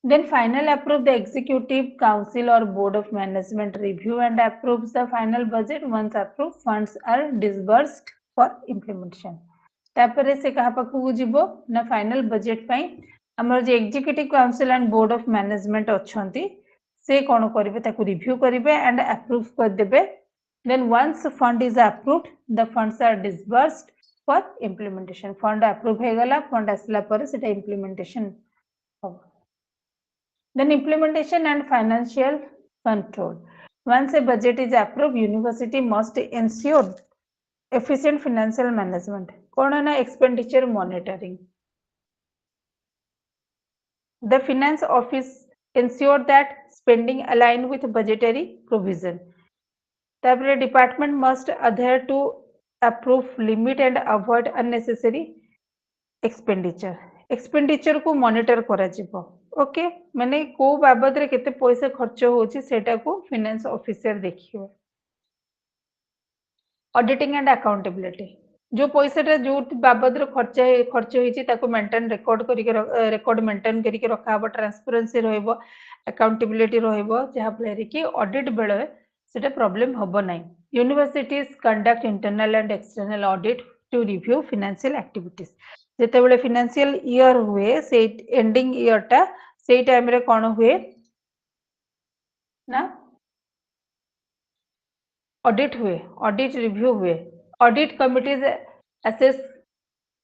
Then final approve the executive council or board of management review and approves the final budget. Once approved, funds are disbursed for implementation. तापरे से कहा पाखु जीवो ना फाइनल बजेट पाई हमर जे executive council and board of management अछंती से कोन करिवे ताकु रिव्यू करिवे एंड अप्रूव कर देबे. Then once fund is approved, the funds are disbursed for implementation. Fund approve हे गला fund आसला पर सेटा implementation हो. Then implementation and financial control. Once a budget is approved, university must ensure efficient financial management. कौन ना expenditure monitoring. The finance office ensure that spending align with budgetary provision. The department must adhere to approve limit and avoid unnecessary expenditure. Expenditure को monitor करा जिवो. Okay माने को बाबद रे केते पैसा खर्च होची सेटा को फाइनेंस ऑफिसर देखियो. ऑडिटिंग एंड अकाउंटेबिलिटी जो पैसा जो बाबद रे खर्च होईची ताको मेंटेन रिकॉर्ड मेंटेन करिके रखा हबो. ट्रांसपेरेंसी रहइबो, अकाउंटेबिलिटी रहइबो जहा फले कि ऑडिट बेले सेटा प्रॉब्लम हबो नै. Universities conduct internal and external audit to review financial activities. जेते बेले फाइनेंशियल ईयर हुए से एंडिंग ईयर टा से टाइम रे कोन हुए ना ऑडिट हुए, ऑडिट रिव्यू हुए. Audit committees assess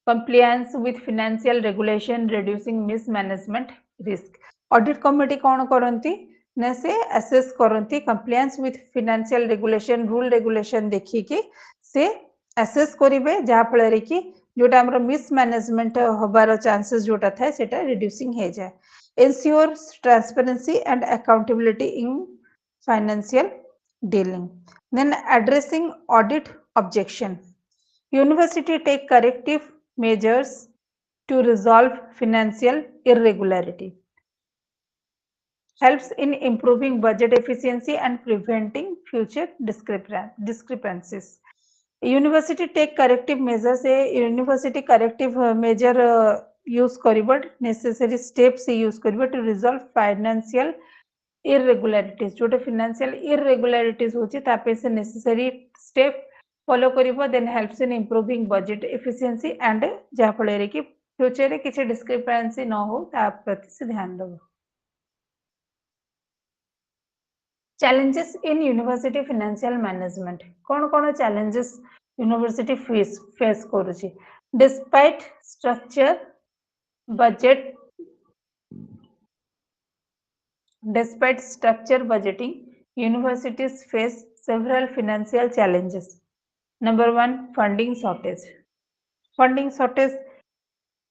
compliance with financial regulation reducing mismanagement risk. Audit committee कौन करंती ने से assess करंती compliance with financial regulation rule regulation देखी कि से assess करिवे जहा फଳରେ कि जोटा हमर mismanagement होबार chances जोटा थाए सेटा reducing हे जाए. Ensure transparency and accountability in financial dealing. Then addressing audit objection. University take corrective measures to resolve financial irregularity. Helps in improving budget efficiency and preventing future discrepancies. University take corrective measures. University corrective measure use करिबो necessary steps use करिबो to resolve financial irregularities. Jote financial irregularities होची तापे से necessary step follow करिबो. Then helps in improving budget efficiency and जहा फଳରେ कि future रे किछि डिस्क्रिपेंसी न हो ता प्रति से ध्यान दबो. Challenges in university financial management. कौन challenges university face करूची. Despite structure budgeting, universities face several financial challenges. Number one, funding shortage. Funding shortage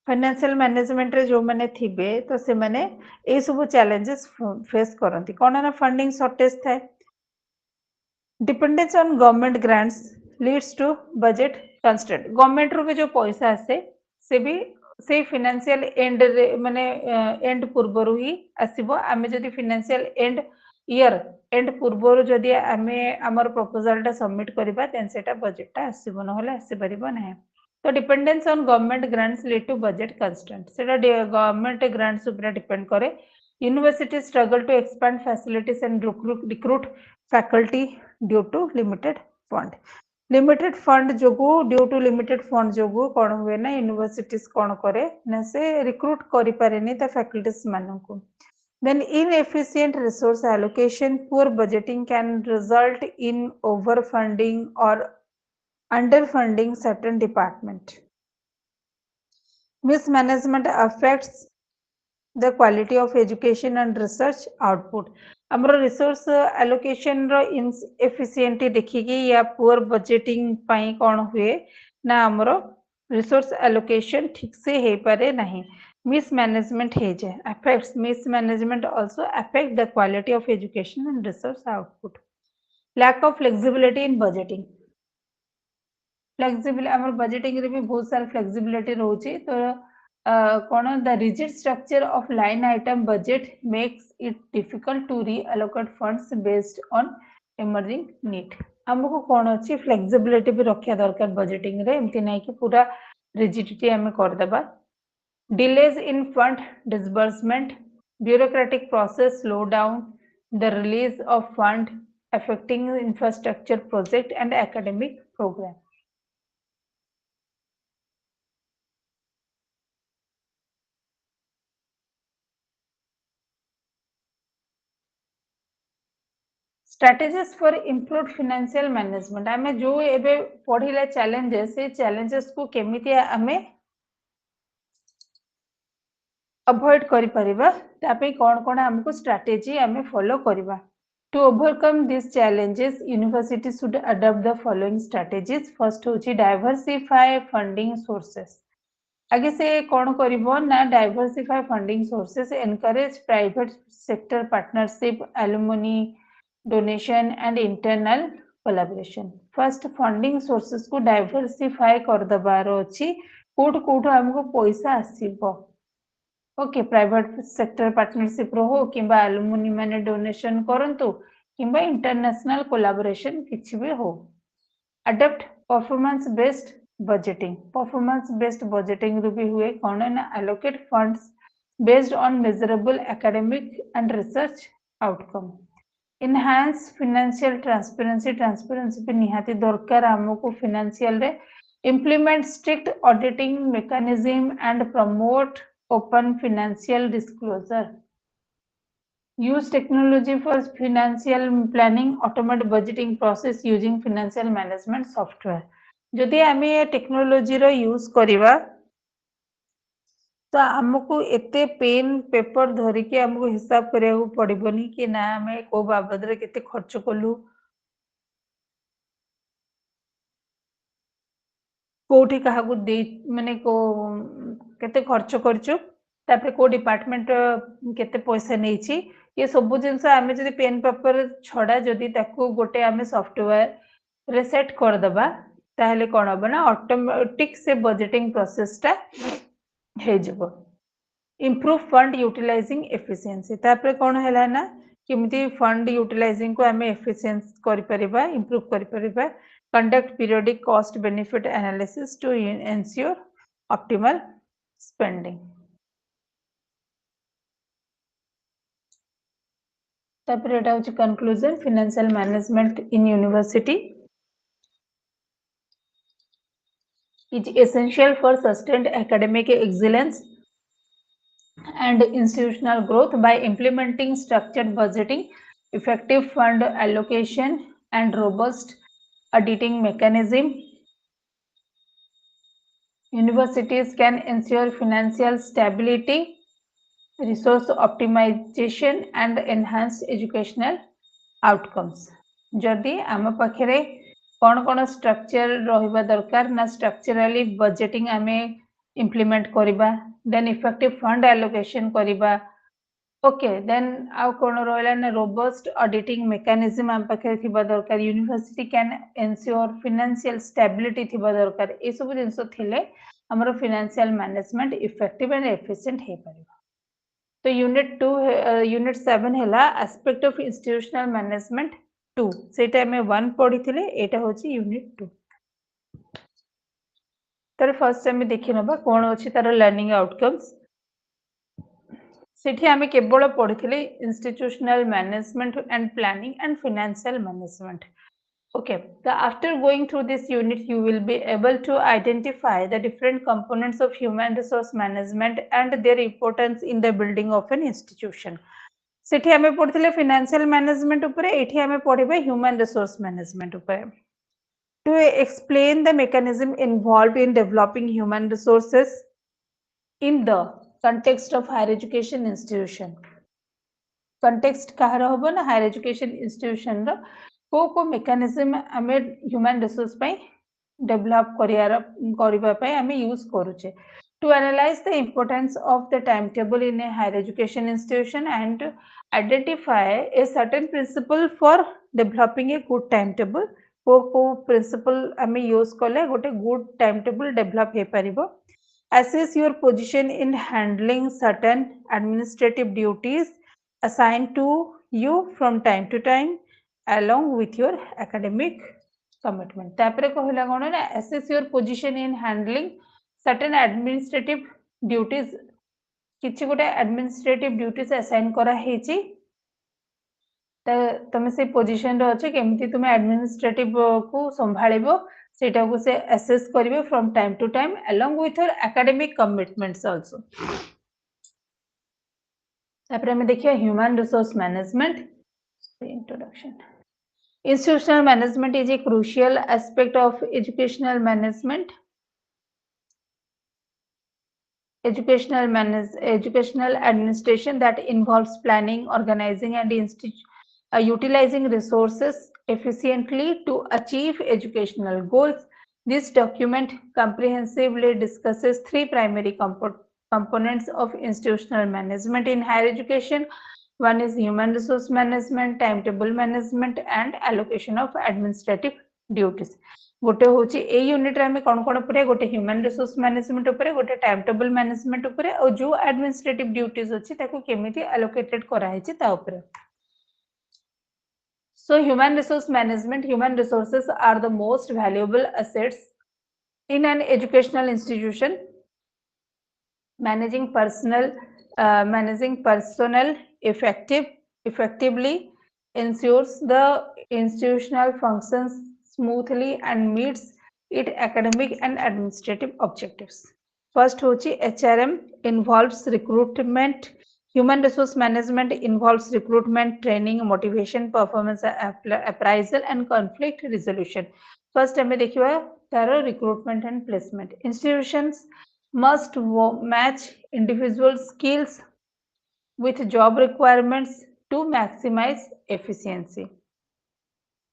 financial management रे जो माने थिबे तो से माने ए सब चैलेंजेस फेस करंती. कोन ना फंडिंग शॉर्टेज थाए. Dependence on government grants leads to budget constraint. Government रो जो पैसा आसे से भी से फाइनेंशियल एंड रे माने एंड पूर्वरु ही आसीबो. आमे जदी फाइनेंशियल एंड ईयर एंड पूर्वरु जदी आमे हमर प्रपोजल टा सबमिट करबा देन सेटा बजट टा आसीबो न होले आसी परिबो नै. तो dependence on government grants lead to budget constraints. सेटा government grants ऊपर depend करे. Universities struggle to expand facilities and recruit faculty due to limited fund. Limited fund जोगु due to limited fund जोगु कौन हुए ना universities कौन करे ना से recruit करी पारे नहीं ता faculties मानों को. Then inefficient resource allocation, poor budgeting can result in overfunding or underfunding certain department. Mismanagement affects the quality of education and research output. हमरो resource allocation रो inefficiency देखिकी या poor budgeting पाई कौन हुए ना हमरो resource allocation ठीक से हे पारे नहीं. Mismanagement हे जाए. Affects mismanagement also affect the quality of education and research output. Lack of flexibility in budgeting. Flexible आमर बजेटिंग रे भी बहुत सारा फ्लेक्सिबिलिटी रहउची. तो कौन the rigid structure of line item budget makes it difficult to reallocate funds based on emerging need आमको कौन अच्छी फ्लेक्सिबिलिटी भी रखा दरकार बजेटिंग रे एमती नहीं कि पूरा रिजिडिटी आम करदेबा delays in fund disbursement bureaucratic process slow down the release of fund affecting infrastructure project and academic program. Strategies for improved financial management आमे जो एबे पढ़िले challenges से challenges को केमिति आमे अवॉइड करि परिबा तापे कोन कोन हमको strategy आमे follow करिबा. To overcome these challenges, universities should adopt the following strategies. First होची diversify funding sources. आगे से कौन करिबो ना diversify funding sources encourage private sector partnership alumni donation and internal collaboration first funding sources को diversify कर दबार अछि कोठ कोठ हमको पैसा आसीबो ओके प्राइवेट सेक्टर पार्टनरशिप रो हो किबा एलुमनी माने डोनेशन करंतु किबा इंटरनेशनल कोलैबोरेशन किछि भी हो adopt performance based budgeting performance based budgeting ru bhi हुए कौन है ना allocate funds based on measurable academic and research outcome enhance financial transparency भी निहाती दरकार हमको financial रे implement strict auditing mechanism and promote open financial disclosure use technology for financial planning automate budgeting process using financial management software जदि आमे technology रो use करिवा तो हमको एते पेन पेपर धरि के हमको हिसाब करिया पड़िबनी कि ना आमे को बाबद रे केते खर्च कलु कोठी काहाकू दे माने को केते खर्च करछु तापर को डिपार्टमेंट केते पैसा नेछि ये सब जिंस आमे जदि पेन पेपर छडा जदि ताकू गोटे आमे सॉफ्टवेयर रे सेट कर दबा ताहले कोन हबो ना ऑटोमेटिक से बजेटिंग प्रोसेस टा हे जबो improve fund utilizing efficiency तापर कोन हैला ना किमती फंड यूटिलाइजिंग को आमे एफिशिएंस करि परिबा इंप्रूव करि परिबा conduct periodic cost benefit analysis to ensure optimal spending तापर एटा होची conclusion financial management in university is essential for sustained academic excellence and institutional growth by implementing structured budgeting, effective fund allocation, and robust auditing mechanism. Universities can ensure financial stability, resource optimization, and enhanced educational outcomes. जदि आम पाखे कौन कौन structure रहिबा दरकार ना structurally budgeting आमे implement करिबा then effective fund allocation करिबा ओके देन आउ कोन रहला ना रोबस्ट ऑडिटिंग मेकानिज्म आम पाखे थिबा दरकार university can ensure financial stability थिबा दरकार ए सब जिंस थिले हमरो financial management effective and efficient हे परिबा तो यूनिट 2 यूनिट 7 हैला एस्पेक्ट ऑफ इंस्टीट्यूशनल मैनेजमेंट 2 सेटा में 1 पढ़ी थिले एटा होची यूनिट 2 तर फर्स्ट टाइम देखि नबा कोन अछि तार लर्निंग आउटकम्स सेठी आमे केवल पढ़ी थिले institutional management and planning and financial management okay so after going through this unit you will be able to identify the different components of human resource management and their importance in the building of an institution सेठी आमे पढ़थिले financial management ऊपर एठी आमे पढ़िबे human resource management ऊपर to explain the mechanism involved in developing human resources in the context of higher education institution context कहार होबो ना higher education institution रो को mechanism आमे human resource पई डेवलप करिबा पई आमे यूज करूचे to analyze the importance of the timetable in a higher education institution and identify a certain principle for developing a good timetable को principle आमे use करले गोटे good timetable develop hey परिबो assess your position in handling certain administrative duties assigned to you from time to time along with your academic commitment. तापरे कहला कोन ना assess your position in handling certain administrative duties किछि गोटे administrative duties assign करा हेछि तमे से position रे अछि केमिति तुमे एडमिनिस्ट्रेटिव को संभाळिबो सेटा को से असेस करिवे from time to time along with your academic commitments also तापर हमें देखिए human resource management introduction institutional management is a crucial aspect of educational administration that involves planning, organizing, and utilizing resources efficiently to achieve educational goals. This document comprehensively discusses three primary components of institutional management in higher education. One is human resource management, timetable management, and allocation of administrative duties. गोटे होची a unit रे हमें कोन कोन परे गोटे human resource management ऊपर गोटे time table management ऊपर और जो एडमिनिस्ट्रेटिव ड्यूटीज अछि ताको केमिति एलोकेटेड करा हेछि ता ऊपर So human resource management, human resources are the most valuable assets in an educational institution. Managing personnel effectively ensures the institutional functions smoothly and meets its academic and administrative objectives. First hochi HRM involves recruitment. Human resource management involves recruitment, training, motivation, performance appraisal, and conflict resolution. First, हमें देखिए तारो recruitment and placement. Institutions must match individual skills with job requirements to maximize efficiency.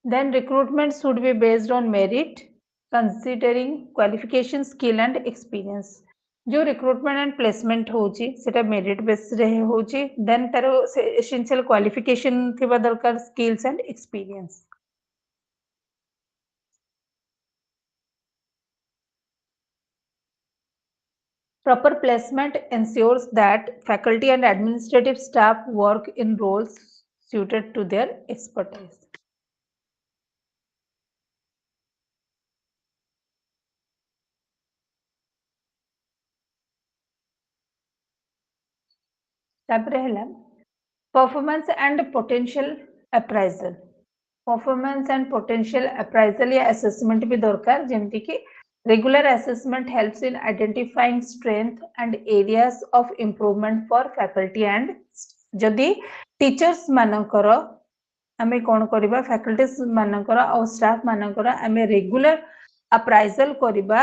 Then recruitment should be based on merit, considering qualification, skill, and experience. जो recruitment and placement होची सेटा merit base रे होची then तारो essential qualification थिबा दरकार skills and experience Proper placement ensures that faculty and administrative staff work in roles suited to their expertise. Performance and potential appraisal. Performance and potential appraisal या assessment भी दरकार जेमती कि regular assessment helps in identifying strength and areas of improvement for faculty and जदि teachers मानकर आमे कोन करिबा faculties मानकर और staff मानकर आमे regular appraisal करिबा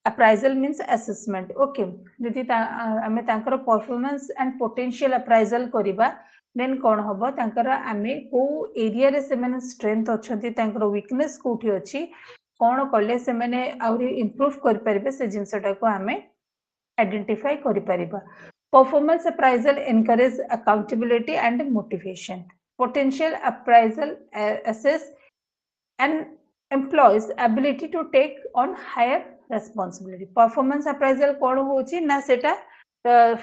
appraisal means assessment okay जदि आमे तांकर performance and potential appraisal करिबा देन कोन हबो तांकर आमे को एरिया रे से माने स्ट्रेंथ अछंती तांकर वीकनेस कोठी अछि कोन कले से माने आउरी इंप्रूव कर परबे से जिंसटा को आमे आइडेंटिफाई करि परिबा performance appraisal encourage accountability and motivation potential appraisal assess an employee's ability to take on higher responsibility performance appraisal कोन होची ना सेटा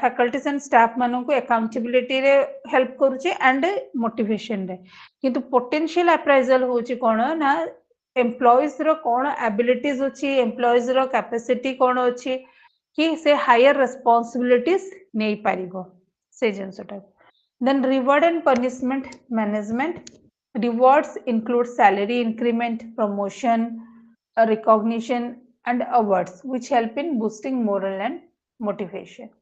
फैकल्टीज एंड स्टाफ मानन को अकाउंटेबिलिटी रे हेल्प करूची एंड मोटिवेशन रे किंतु पोटेंशियल अप्राइजल होची कोन ना एम्प्लॉयज रो कोन एबिलिटीज अछि एम्प्लॉयज रो कैपेसिटी कोन अछि कि से हायर रेस्पॉन्सिबिलिटीज नै पारिबो से जिंसटा then reward and punishment management rewards include salary increment promotion recognition and awards which help in boosting moral and motivation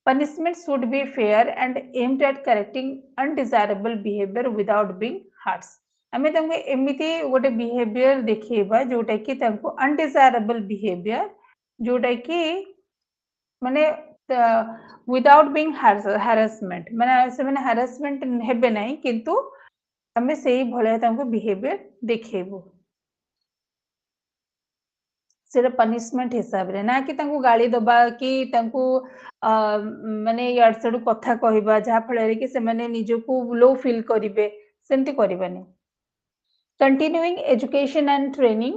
punishment should be fair and aimed at correcting undesirable behavior without being harsh आमे तंगे एमिति गोटे behaviour देखिबा जोटा कि तंको undesirable behaviour जोटा कि माने without being harassment माने से माने हैरेसमेंट हेबे नै किंतु आमे सेही भले तंको बिहेवियर देखिबो सेटा पनिशमेंट हिसाब रे ना कि तंको गाली दबा कि तंको माने यार सडू कथा कहबा जा फळे कि से माने निजो को लो फील करिवे सेंती करिबानी continuing education and training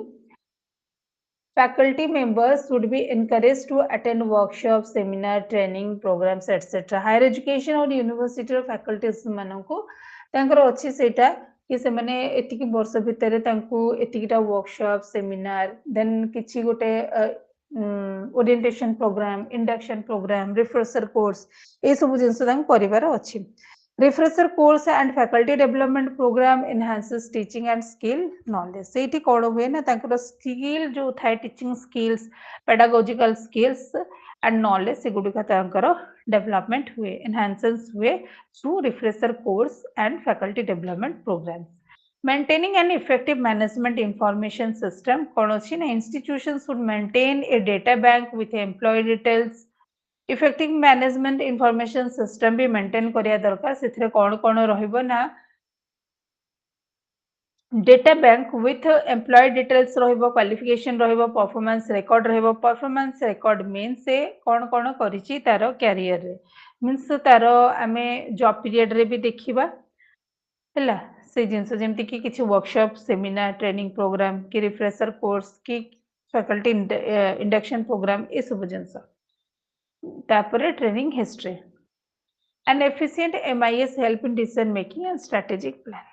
Faculty members should be encouraged to attend workshops, seminar, training programs, etc. Higher education और university ର faculties ମାନଙ୍କୁ ତାଙ୍କର ଅଛି ସେଇଟା कि ସେମାନେ ଏତିକି ବର୍ଷ ଭିତରେ ତାଙ୍କୁ ଏତିକିଟା workshop, seminar, then କିଛି ଗୋଟେ orientation program, induction program, refresher course ଏ ସବୁ ଜିନିଷ ତାଙ୍କୁ କରିବାର ଅଛି। Refresher course and faculty development program enhances teaching and skill knowledge. ସେଇଠି କ'ଣ ହୁଏ ନା ତାଙ୍କର ସ୍କିଲ୍ ଯୋଉ ଥାଏ teaching skills, pedagogical skills and knowledge ସେଗୁଡ଼ିକ ତାଙ୍କର development ହୁଏ, enhances ହୁଏ through refresher course and faculty development programs. Maintaining an effective management information system କ'ଣ ଅଛି ନା institutions should maintain a data bank with employee details. Effective management information system भी maintain करिया दरकार सेथिरे कोन रहिबो ना data bank with employee details रहिबो, qualification रहिबो, performance record रहिबो। performance record means से कोन करिछि तारो career रे, means तारो आमे job period रे भी देखिबा हैला से जिंस जेमति कि किछि वर्कशॉप, सेमिनार, ट्रेनिंग प्रोग्राम कि रिफ्रेशर कोर्स कि फैकल्टी इंडक्शन प्रोग्राम ए सब जिंस तापरे training history. An efficient MES help in decision making and strategic plan.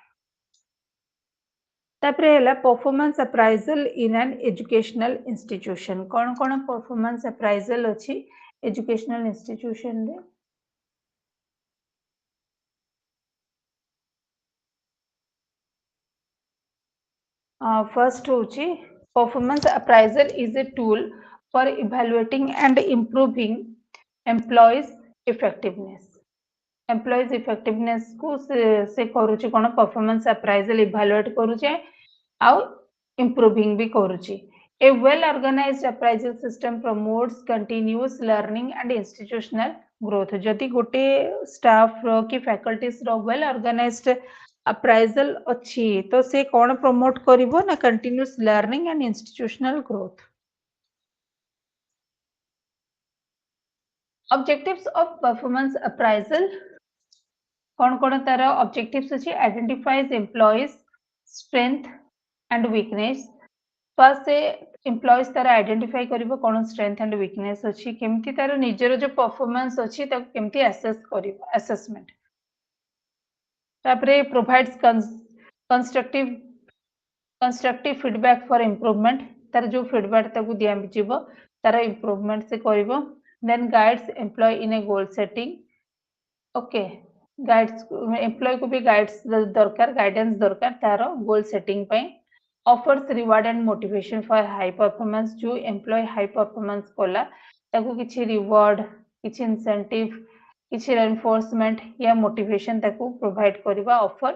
तापरे हैला performance appraisal in an educational institution. Cone performance appraisal अछि एजुकेशनल इंस्टीट्यूशन रे? First होची performance appraisal is a tool for evaluating and improving employees effectiveness. Employees effectiveness को से करूची कोन performance appraisal evaluate करूचे आउ improving भी करूची। A well organized appraisal system promotes continuous learning and institutional growth. जदि गोटे staff रो कि faculties रो well organized appraisal अच्छी तो से कौन प्रमोट करिवो ना continuous learning and institutional growth. Objectives of performance appraisal कौन तार ऑब्जेक्टिव्स अच्छी identifies employees strength and weakness. First से एम्प्लॉइज तार आइडेंटिफाई करिवो कौन स्ट्रेंथ एंड वीकनेस अच्छी केमती तार निजर जो परफॉर्मेंस अच्छी ताको केमती असेस करिवो असेसमेंट। तापरे provides constructive feedback for improvement तार जो feedback ताकू दिया बिचिबो तार improvement से करिवो। then guides employee in a goal setting। Okay guides employee को भी गाइड्स दरकार गाइडेंस दरकार तार गोल सेटिंग पे। Offers reward and motivation for high performance. जो एम्प्लॉय हाई परफॉर्मेंस कला ताकू किछि रिवार्ड, किछि इंसेंटिव, किछि रेनफोर्समेंट या मोटिवेशन ताकू प्रोवाइड करबा। Offer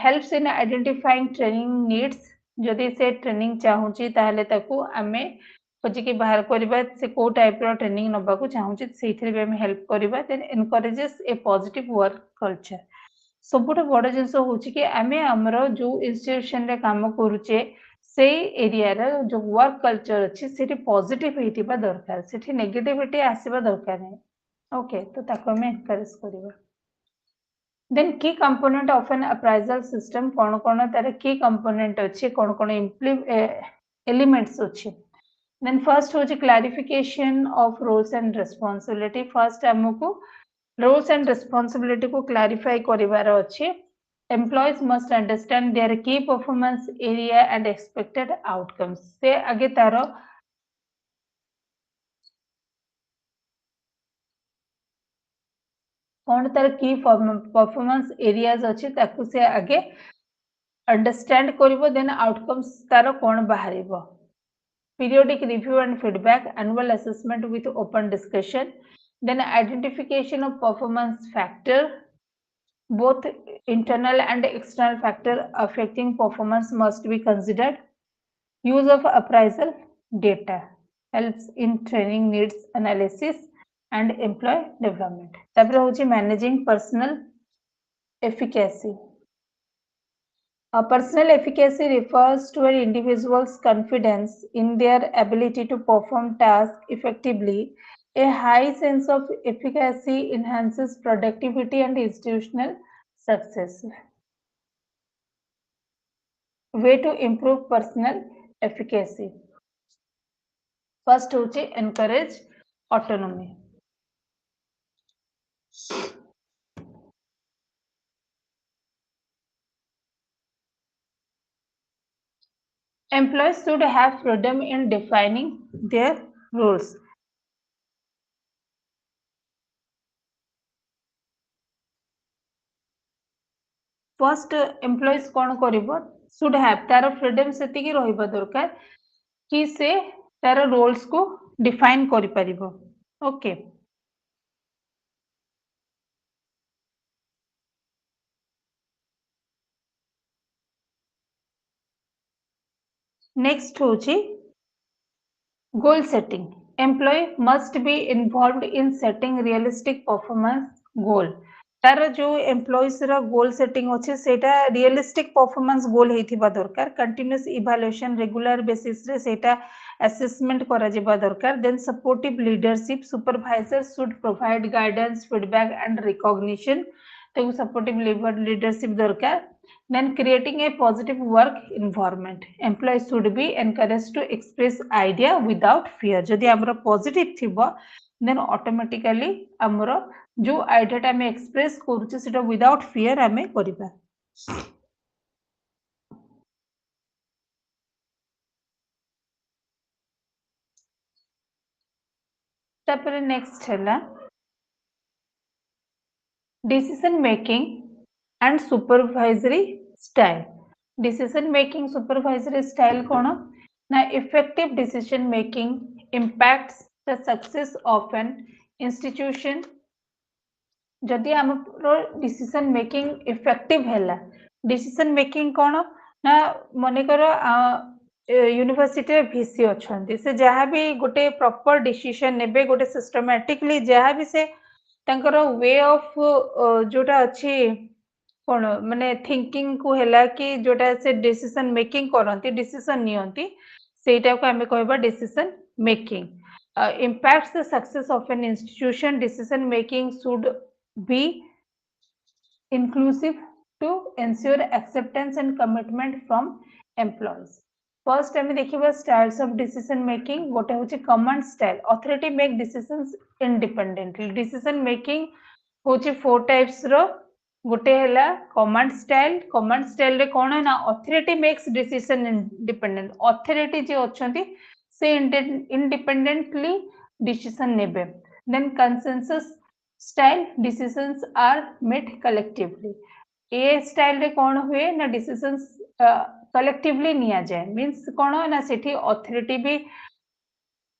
helps in identifying training needs. जदि से ट्रेनिंग चाहूची ताहले ताकू आमे खोजिकी बाहर करबा से को टाइप रो ट्रेनिंग नबा को चाहूची सेथिरे भी हम हेल्प करबा। देन एनकरेजेस ए पॉजिटिव वर्क कल्चर। सबुठ बड़ जिंस होची कि आमे हमरो जो इंस्टीट्यूशन रे काम करूचे से एरिया रे जो वर्क कल्चर अछि सेठी पॉजिटिव हेतिबा दरकार, सेठी नेगेटिविटी आसीबा दरकार नै। ओके तो ताको हम एनकरेज करबा। Then key component of an appraisal system कौन तार key component अच्छी कौन elements अच्छी। Then first होची clarification of roles and responsibility। first हमको roles and responsibility को clarify करिवार अच्छी। Employees must understand their key performance area and expected outcomes। से आगे तारो कौन तार की परफॉर्मेंस एरियाज अच्छी ताकू से आगे अंडरस्टैंड करिवो। देन आउटकम्स तार कौन बाहरिवो। Periodic review and feedback, annual assessment with open discussion, then identification of performance factor, both internal and external factor affecting performance must be considered. Use of appraisal data helps in training needs analysis and employee development. तापर होची managing personal efficacy। Personal efficacy refers to an individual's confidence in their ability to perform tasks effectively. A high sense of efficacy enhances productivity and institutional success. Way to improve personal efficacy. First होची encourage autonomy. Employees should have freedom in defining their roles. First employees कौन करिवो should have तार freedom सेतिकी रहिबा दरकार कि से तार रोल्स को डिफाइन करि परिबो। ओके नेक्स्ट होची goal setting. Employee must be involved in setting realistic performance goal. तार जो एम्प्लॉइज रा गोल सेटिंग अच्छे सेटा रियलिस्टिक परफॉर्मेंस गोल हेथिबा दरकार कंटिन्यूअस इवैल्यूएशन रेगुलर बेसिस रे सेटा असेसमेंट करा जिबा दरकार then supportive leadership supervisor should provide guidance feedback and recognition तो सपोर्टिव लीडरशिप दरकार then creating a positive work environment employees should be encouraged to express idea without fear जदि हमरो positive थिबो then automatically हमरो जो आइडिया टा हम express करूचे सेटा विदाउट फियर हमें करिबा। तापर नेक्स्ट हैला decision making and supervisory style. Decision making supervisory style कोन ना effective decision making impacts the success of an institution जदि हमरो डिसीजन मेकिंग इफेक्टिव हैला डिसीजन मेकिंग कोन ना मने करो यूनिवर्सिटी रे वीसी अछंती से जहा भी गोटे प्रॉपर डिसीजन नेबे गोटे सिस्टमैटिकली जहा भी से तांकर वे ऑफ जोटा अछि कोन माने थिंकिंग को हैला कि जोटा से डिसीजन मेकिंग करंती डिसीजन नियंती सेटा को हमें कहबा decision making impacts the success of an institution decision making should be inclusive to ensure acceptance and commitment from employees. First हमें देखिबा styles of decision making गोटे होची command style authority make decisions independently decision making होची four types रो गोटे हैला command style रे कोन है ना authority makes decision independent authority जे अछंती से independently decision नेबे then consensus style decisions are made collectively A style रे कोन हुए ना डिसीजंस कलेक्टिवली निया जाए मींस कोन ना सेठी अथॉरिटी भी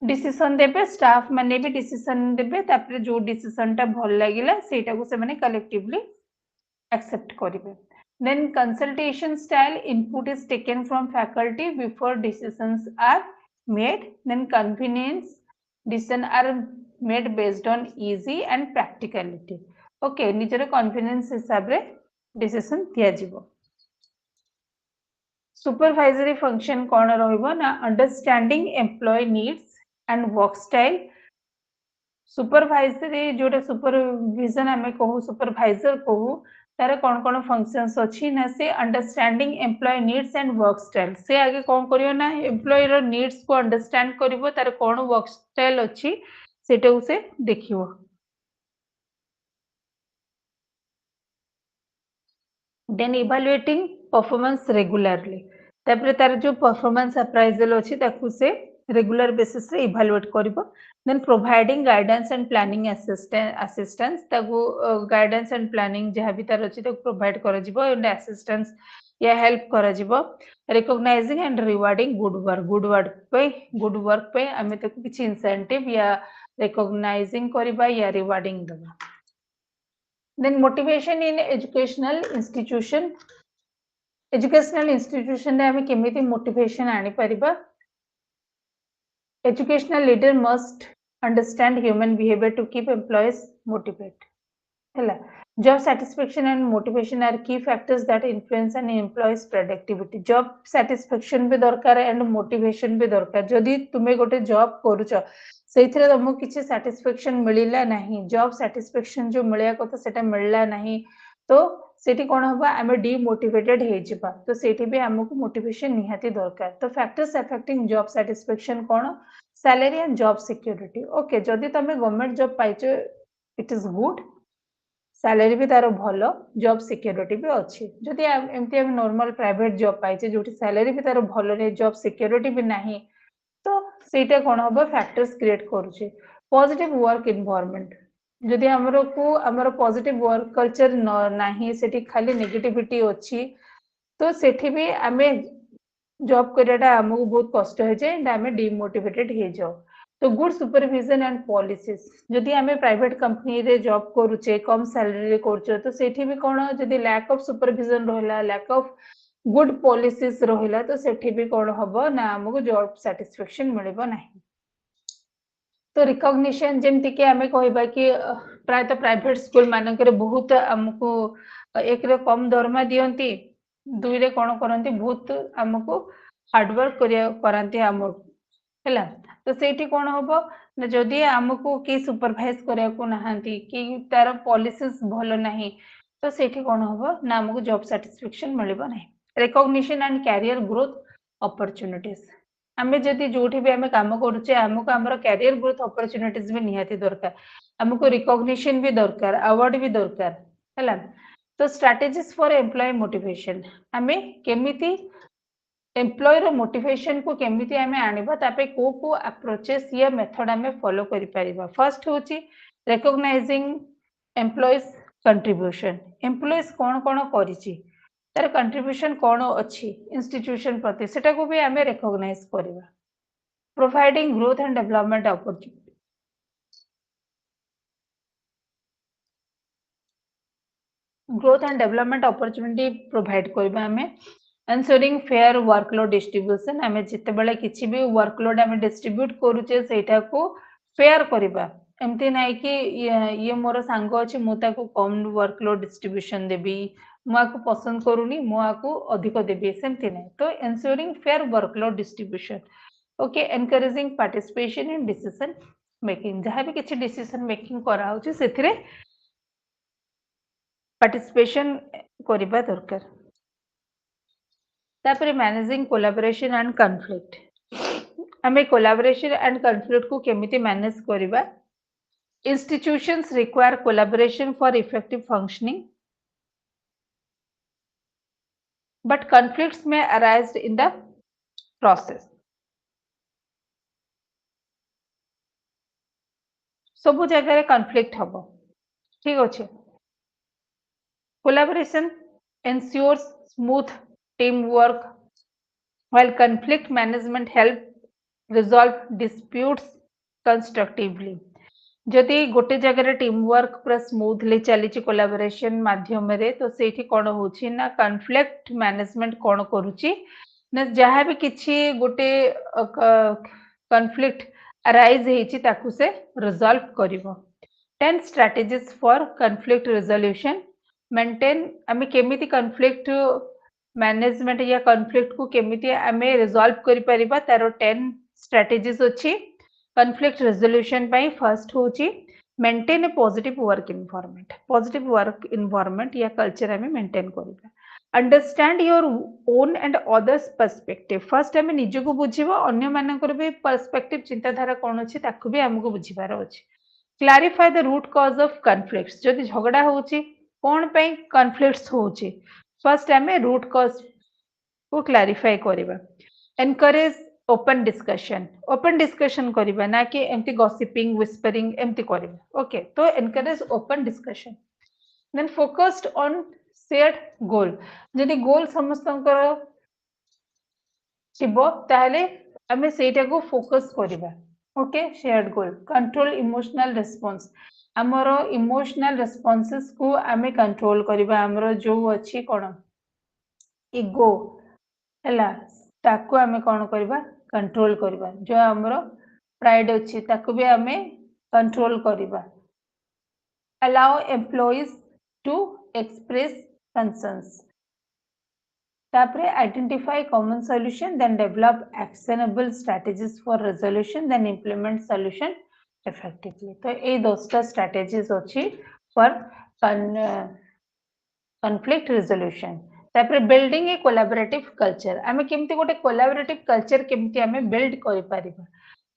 डिसीजन देबे स्टाफ माने भी डिसीजन देबे तापर जो डिसीजन टा भल लागिला सेटा को से माने कलेक्टिवली एक्सेप्ट करिवे then consultation style input is taken from faculty before decisions are made then convenience decisions are made based on easy and practicality okay निजर convenience हिसाब रे decision दिया जिवो supervisory function कोन रहइबो ना understanding employee needs and work style supervisory जोटा supervision हमें कहू supervisor कहू तारे कौन फंक्शंस अच्छी ना से understanding employ needs and work style से आगे कौन करियो ना एम्प्लॉय रो नीड्स को अंडरस्टैंड करिवो तारे कौन वर्क स्टाइल अच्छी सेटा से देखिवो देन इवैल्यूएटिंग परफॉर्मेंस रेगुलरली तापर तार जो परफॉर्मेंस अप्राइजल अच्छी ताकू से रेगुलर बेसिस रे इवैल्यूएट करिवो then providing guidance and planning assistance ताकू गाइडेंस एंड प्लानिंग जहाँ भी तार अच्छी ताकू प्रोवाइड करा जिवो एंड असिस्टेंस या हेल्प करा जिवो recognising and rewarding good work पे हमें ताकू किछि इंसेंटिव या रिकॉग्नाइजिंग करबा या रिवार्डिंग दबा then motivation in educational institution रे हमें केमिति मोटिवेशन आनी परिबा educational leader must understand human behavior to keep employees motivated hela job satisfaction and motivation are key factors that influence an employee's productivity job satisfaction भी दरकार and motivation भी दरकार जदि तुमे गोटे job करूछ सेथिरे तुमको किछि satisfaction मिलिला नहीं job satisfaction जो मिलिया कथा सेटा मिलला नहीं तो सेठी कोन हबा हमें डीमोटिवेटेड हे जिबा तो सेठी भी हमको मोटिवेशन निहाती दरकार तो फैक्टर्स अफेक्टिंग जॉब सैटिस्फैक्शन कोन salary and job security. Okay, जदि तमे गवर्नमेंट जॉब पाइछो इट इज गुड, सैलरी भी तार भल, जॉब सिक्योरिटी भी अच्छी. जदि एमती हम नॉर्मल प्राइवेट जॉब पाइछे जोटी सैलरी भी तार भल नहीं, जॉब सिक्योरिटी भी नहीं, तो सेटा कोन हबो फैक्टर्स क्रिएट करूचे. पॉजिटिव वर्क एनवायरनमेंट, जदि हमरो को हमरो पॉजिटिव वर्क कल्चर नाही, सेठी खाली नेगेटिविटी अच्छी, तो सेठी भी आमे जॉब करियाटा हमको बहुत कष्ट हो जाए एंड आमे डिमोटिवेटेड हो जाओ. तो गुड सुपरविजन एंड पॉलिसीज, जदि आमे प्राइवेट कंपनी रे जॉब करूचे, कम सैलरी रे करछो, तो सेठी भी कोन जदि लैक ऑफ सुपरविजन रहला, लैक ऑफ गुड पॉलिसीज रहला, तो सेठी भी कोन हबो ना हमको जॉब सैटिस्फैक्शन मिलबो नाही. तो रिकॉग्निशन जेमती कि आमे कहबा कि प्रायतः प्राइवेट स्कूल मानकरे बहुत हमको एक रे कम दरमा दियंती, दुई रे कोन करंती बहुत हमको हार्डवर्क करिया करांती हमको हैला. तो सेठी कोन हबो ना जदि हमको के सुपरवाइज करिया को नहांती कि तार पॉलिसीज भलो नाही, तो सेठी कोन हबो ना हमको जॉब सैटिस्फैक्शन मिलबो नाही. Recognition and career growth opportunities, आमे जदि जोठी भी आमे काम करूचे हमको हमर कैरियर ग्रोथ अपॉर्चुनिटीज भी निहाती दरकार, हमको रिकॉग्निशन भी दरकार, अवार्ड भी दरकार हैला. तो स्ट्रेटजीज फॉर एम्प्लॉय मोटिवेशन, आमे केमिति एम्प्लॉय रो मोटिवेशन को केमिति आमे आनिबा, तापे को को अप्रोचेस या मेथड आमे फॉलो करि परिबा. फर्स्ट होची रिकॉग्नाइजिंग एम्प्लॉयज कंट्रीब्यूशन, एम्प्लॉयज कोन कोन करिछि, तार कंट्रीब्यूशन कोन अछि इंस्टीट्यूशन प्रति, सेटा को भी आमे रिकॉग्नाइज करिबा. Providing growth and development opportunity, growth and development opportunity provide करबा हमें. एंश्योरिंग फेयर वर्कलोड डिस्ट्रीब्यूशन, आमे जिते बेले किछि भी वर्कलोड आमे डिस्ट्रीब्यूट करूचे सेटा को फेयर करबा. एमती नाही कि ये मोर सांग अछि मु ताको कम वर्कलोड डिस्ट्रीब्यूशन देबी, मु आको पसंद करूनी मु आको अधिक देबी, सेमती नाही. तो ensuring fair workload distribution. Okay, encouraging participation in decision making, जहाँ भी किछि डिसीजन मेकिंग करा होछि सेथिरे पार्टिसिपेशन करिबा दरकार. तापरे मैनेजिंग कोलैबोरेशन एंड कॉन्फ्लिक्ट, हमें कोलैबोरेशन एंड कॉन्फ्लिक्ट को केमिति मैनेज करिबा. Institutions require collaboration for effective functioning, but conflicts may arise in the process. सब जगह कॉन्फ्लिक्ट हबो, ठीक अछि. Collaboration ensures smooth teamwork, while conflict management help resolve disputes constructively. जदि गोटे जगह टीम वर्क पूरा स्मूथली चली कोलैबोरेशन माध्यम रे, तो सेठी कोन होछि ना कॉन्फ्लिक्ट मैनेजमेंट कोन करूछि ना जहाँ भी किछि गोटे कॉन्फ्लिक्ट अराइज हेछि ताकू से रिजॉल्व करिवो. 10 strategies for conflict resolution. Maintain आमे केमिति कॉन्फ्लिक्ट मैनेजमेंट या कॉन्फ्लिक्ट को केमिति आमे रिजॉल्व करि परिबा, तारो 10 स्ट्रेटजीज अछि. कॉन्फ्लिक्ट रेजोल्यूशन पाई फर्स्ट होची मेंटेन ए positive work environment, positive work environment या कल्चर आमे मेंटेन करिबा. Understand your own and others perspective, first आमे निज को बुझिबो, अन्य मानकर भी पर्सपेक्टिव चिंताधारा कोन अछि ताकू भी हमको बुझिबार अछि. Clarify the root cause of conflicts, जदि झगड़ा होची कोन पई कॉन्फ्लिक्ट्स होची, फर्स्ट आमे रूट कॉज को क्लैरिफाई करिबा. Encourage open discussion, open discussion करिबा ना कि एमती गॉसिपिंग विस्परिंग एमती करिबा. ओके, तो encourage open discussion. Then focused on shared goal, जदि गोल समस्तंकर छिबो ताले आमे सेटा को फोकस करिबा. ओके, शेयर्ड गोल. कंट्रोल इमोशनल रिस्पांस, हमरो इमोशनल रिस्पांसेस को आमे कंट्रोल करिबा. हमरो जो अछि कोन इगो हैला ताकू आमे कोन करिबा कंट्रोल करिबा. जो हमरो प्राइड अछि ताकू भी आमे कंट्रोल करिबा. Allow employees to express concerns, तापरे identify common solution, then develop actionable strategies for resolution, then implement solution effectively. तो ए 10टा स्ट्रेटजीज अछि फॉर कॉन्फ्लिक्ट रेजोल्यूशन. तापरे बिल्डिंग ए कोलैबोरेटिव कल्चर, आमे केमती गोटे कोलैबोरेटिव कल्चर केमती आमे बिल्ड करि परिबा.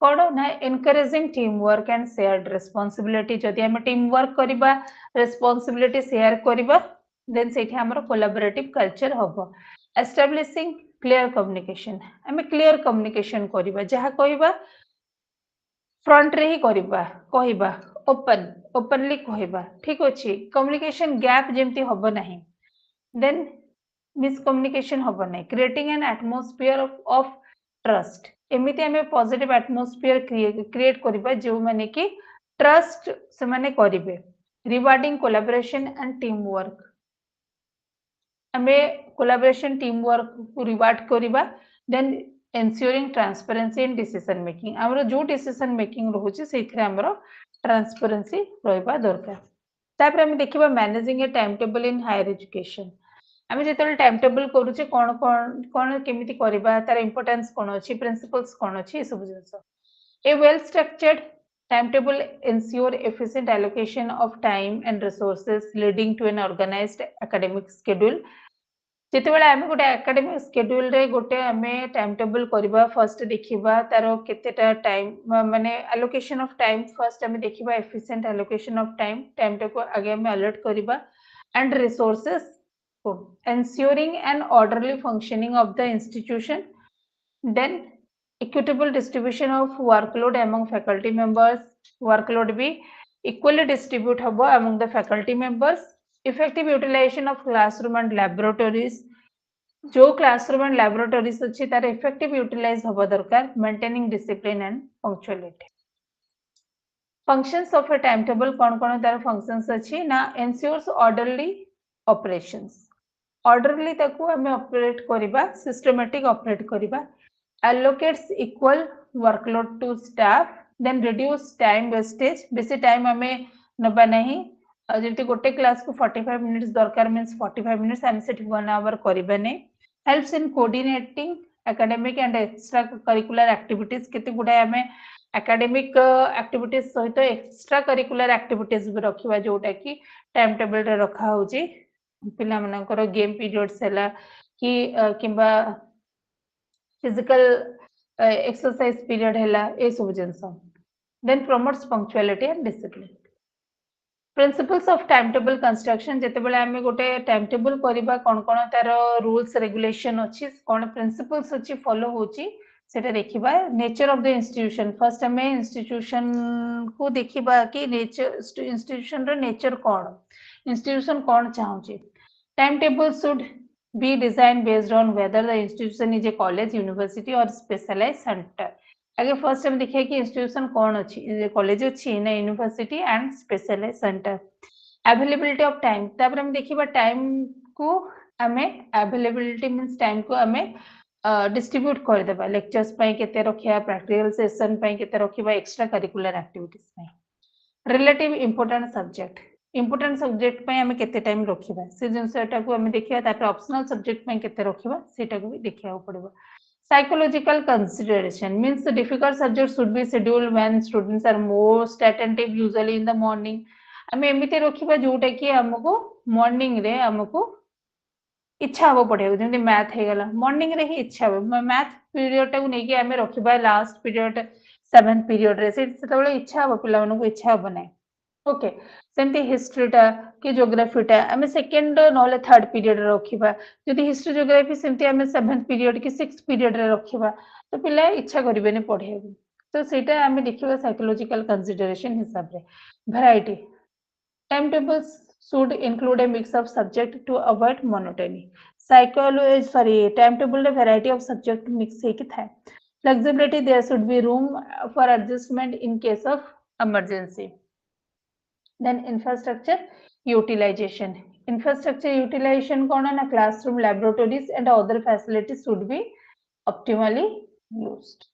कौन ना encouraging team work and shared responsibility जदि आम टीम वर्क करबा रिस्पांसिबिलिटी शेयर करबा देन सेठी हमर कोलैबोरेटिव कल्चर हबो एस्टैब्लिशिंग क्लियर कम्युनिकेशन आम क्लियर कम्युनिकेशन करबा जहा कहबा फ्रंट रे ही करबा कहबा ओपनली कहबा ठीक अछि कम्युनिकेशन गैप जेमती हबो नाही देन मिसकम्युनिकेशन हबो नाही creating an atmosphere of trust एमिति आमे पॉजिटिव एटमॉस्फेयर क्रिएट करबा जो माने कि ट्रस्ट से माने करिवे rewarding collaboration and team work आमे कोलैबोरेशन टीम वर्क को रिवार्ड करबा then ensuring transparency in decision making हमरो जो डिसीजन मेकिंग रहउची सेथरे हमरो ट्रांसपेरेंसी रहबा दरकार तापर हम देखिबा managing a timetable in higher education आमे जेतले टाइम टेबल करूचे कोन कोन कोन केमिति करबा तार इंपोर्टेंस कोन अछि प्रिंसिपल्स कोन अछि सब जिंस a well structured timetable ensure efficient allocation of time and resources leading to an organized academic schedule जितेबाला आम गोटे एकेडमिक स्केड्यूल रे गोटे आमे टाइम टेबल करबा फर्स्ट देखिबा तारो केतेटा टाइम माने एलोकेशन ऑफ टाइम फर्स्ट आमे देखिबा एफिशिएंट एलोकेशन ऑफ टाइम टेको आगे आमे अलर्ट करबा and resources ensuring an orderly functioning of the institution then equitable distribution of workload among faculty members workload be equally distribute habo among the faculty members effective utilization of classroom and laboratories जो classroom and laboratories अच्छी तार effective utilise हबा दरकार maintaining discipline and punctuality functions of A time table कौन कौन तार functions अच्छी ना एंश्योर्स ऑर्डरली ऑपरेशंस ऑर्डरली ताकू हमें ऑपरेट करबा सिस्टमैटिक ऑपरेट करबा allocates equal workload to staff then reduce time wastage बेसी टाइम हमें नबा नहीं जति गोटे क्लास को 45 मिनिट्स दरकार मींस 45 मिनिट्स हम सेट 1 आवर करबा नहीं helps in coordinating academic and extra curricular activities केते गुडा हमें academic activities सहित extra curricular activities भी रखिबा जोटा कि टाइम टेबल रे रखा होची पिला मनकर गेम पीरियड्स हैला कि किबा फिजिकल एक्सरसाइज पीरियड हैला ए सब जिंस then promotes punctuality and discipline principles of time table construction जेते बेले हमें गोटे टाइम टेबल करबा कोन कोन तार रूल्स रेगुलेशन अछि कोन प्रिंसिपल्स अछि फॉलो होची सेटा देखिबा nature of the institution first हमें इंस्टीट्यूशन को देखिबा कि नेचर इंस्टीट्यूशन रो नेचर कोन इंस्टीट्यूशन कोन चाहूची time table should be designed based on whether the institution is a college, university or specialized center. आगे फर्स्ट हम देखिए कि इंस्टीट्यूशन कौन अच्छी कॉलेज अच्छी ना university and specialised centre availability of time तापर हम देखिबा टाइम को हमें अवेलेबिलिटी मींस टाइम को हमें डिस्ट्रीब्यूट कर देबा लेक्चर्स पई केते रखिया प्रैक्टिकल सेशन पई केते रखिबा एक्स्ट्रा करिकुलर एक्टिविटीज पई relative important subject important subject पे हमें केते टाइम रखिबा से जिनसटा को हमें देखिया तापर ऑप्शनल सब्जेक्ट पे केते रखिबा सेटा को भी देखिया पड़बो psychological consideration means the difficult subject should be scheduled when students are most attentive usually in the morning हमें एमिते रखिबा जोटा कि हमको मॉर्निंग रे हमको इच्छा हबो पढ़े जेमति मैथ हे गला मॉर्निंग रे ही इच्छा हबो मैथ पीरियड टा को नै कि हमें रखिबा लास्ट पीरियड 7th पीरियड रे सेटा बेले इच्छा हबो पिला को इच्छा हबो नै ओके सेमती हिस्ट्री टा कि ज्योग्राफी टा हमें सेकंड नले थर्ड पीरियड रे रखिबा जदि हिस्ट्री ज्योग्राफी सेमती हमें 7th पीरियड कि 6th पीरियड रे रखिबा तो पिला इच्छा करिबेनी पढेबो तो सेटा हमें देखिबा साइकोलॉजिकल कंसीडरेशन हिसाब रे variety time tables should include a mix of subject to avoid monotony time table रे variety of subject mix हे कि थाए flexibility there should be room for adjustment in case of emergency then infrastructure utilization कौन है ना classroom laboratories and other facilities should be optimally used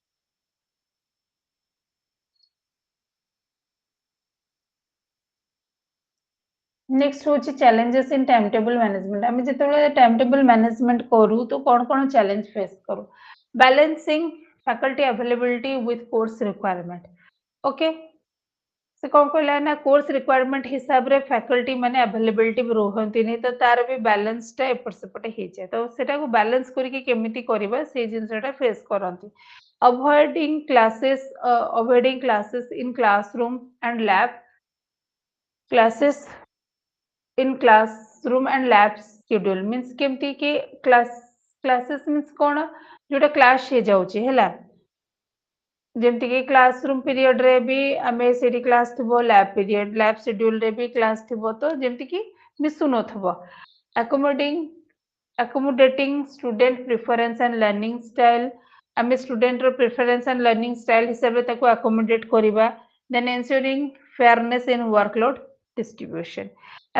next होची challenges in time table management आम जो time table management करूँ तो कौन कौन चैलेंज फेस करूँ balancing faculty availability with course requirement okay से कौन कहला ना कोर्स रिक्वायरमेंट हिसाब रे फैकल्टी माने अवेलेबिलिटी रहंती नहीं तो तार भी बैलेंस टा एपट सेपट हो जाए तो सेटा को बैलेंस करके केमिति करबा से जिनसटा face करंती avoiding classes in classroom and lab, classes in classroom and lab schedule means केमती कि classes means कौन जोटा class हे जाउची हैला जेमती कि क्लासरूम पीरियड रे भी आमे सेठी क्लास थिबो लैब पीरियड लैब शेड्यूल रे भी क्लास थिबो तो जेमती कि मिसु नथबो accommodating student preference and learning style आमे student row preference and learning style हिसाब रे ताको accommodate करिबा then ensuring fairness in workload distribution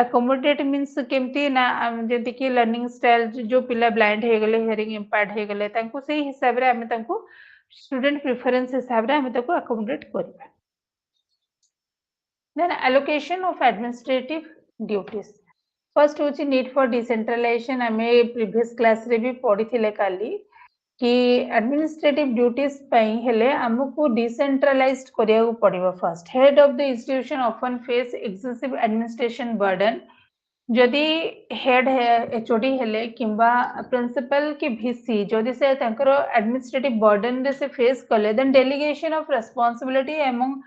accommodate means केमती ना जेमती कि learning style जो पिला blind हे गले hearing impaired हे गले तांको सेही हिसाब रे आमे तांको student preference हिसाब रे आमे ताको accommodate करिबा then allocation of administrative duties first होची need for decentralization आमे previous class रे भी पढ़ी थिले काली कि administrative duties पई हेले हमको decentralized करिया को पड़िबो first head of the institution often face excessive administration burden जदि हेड एचओडी हेले किंबा प्रिंसिपल की वीसी जदि से तांकर एडमिनिस्ट्रेटिव बर्डन रे से फेस कले then delegation of responsibility among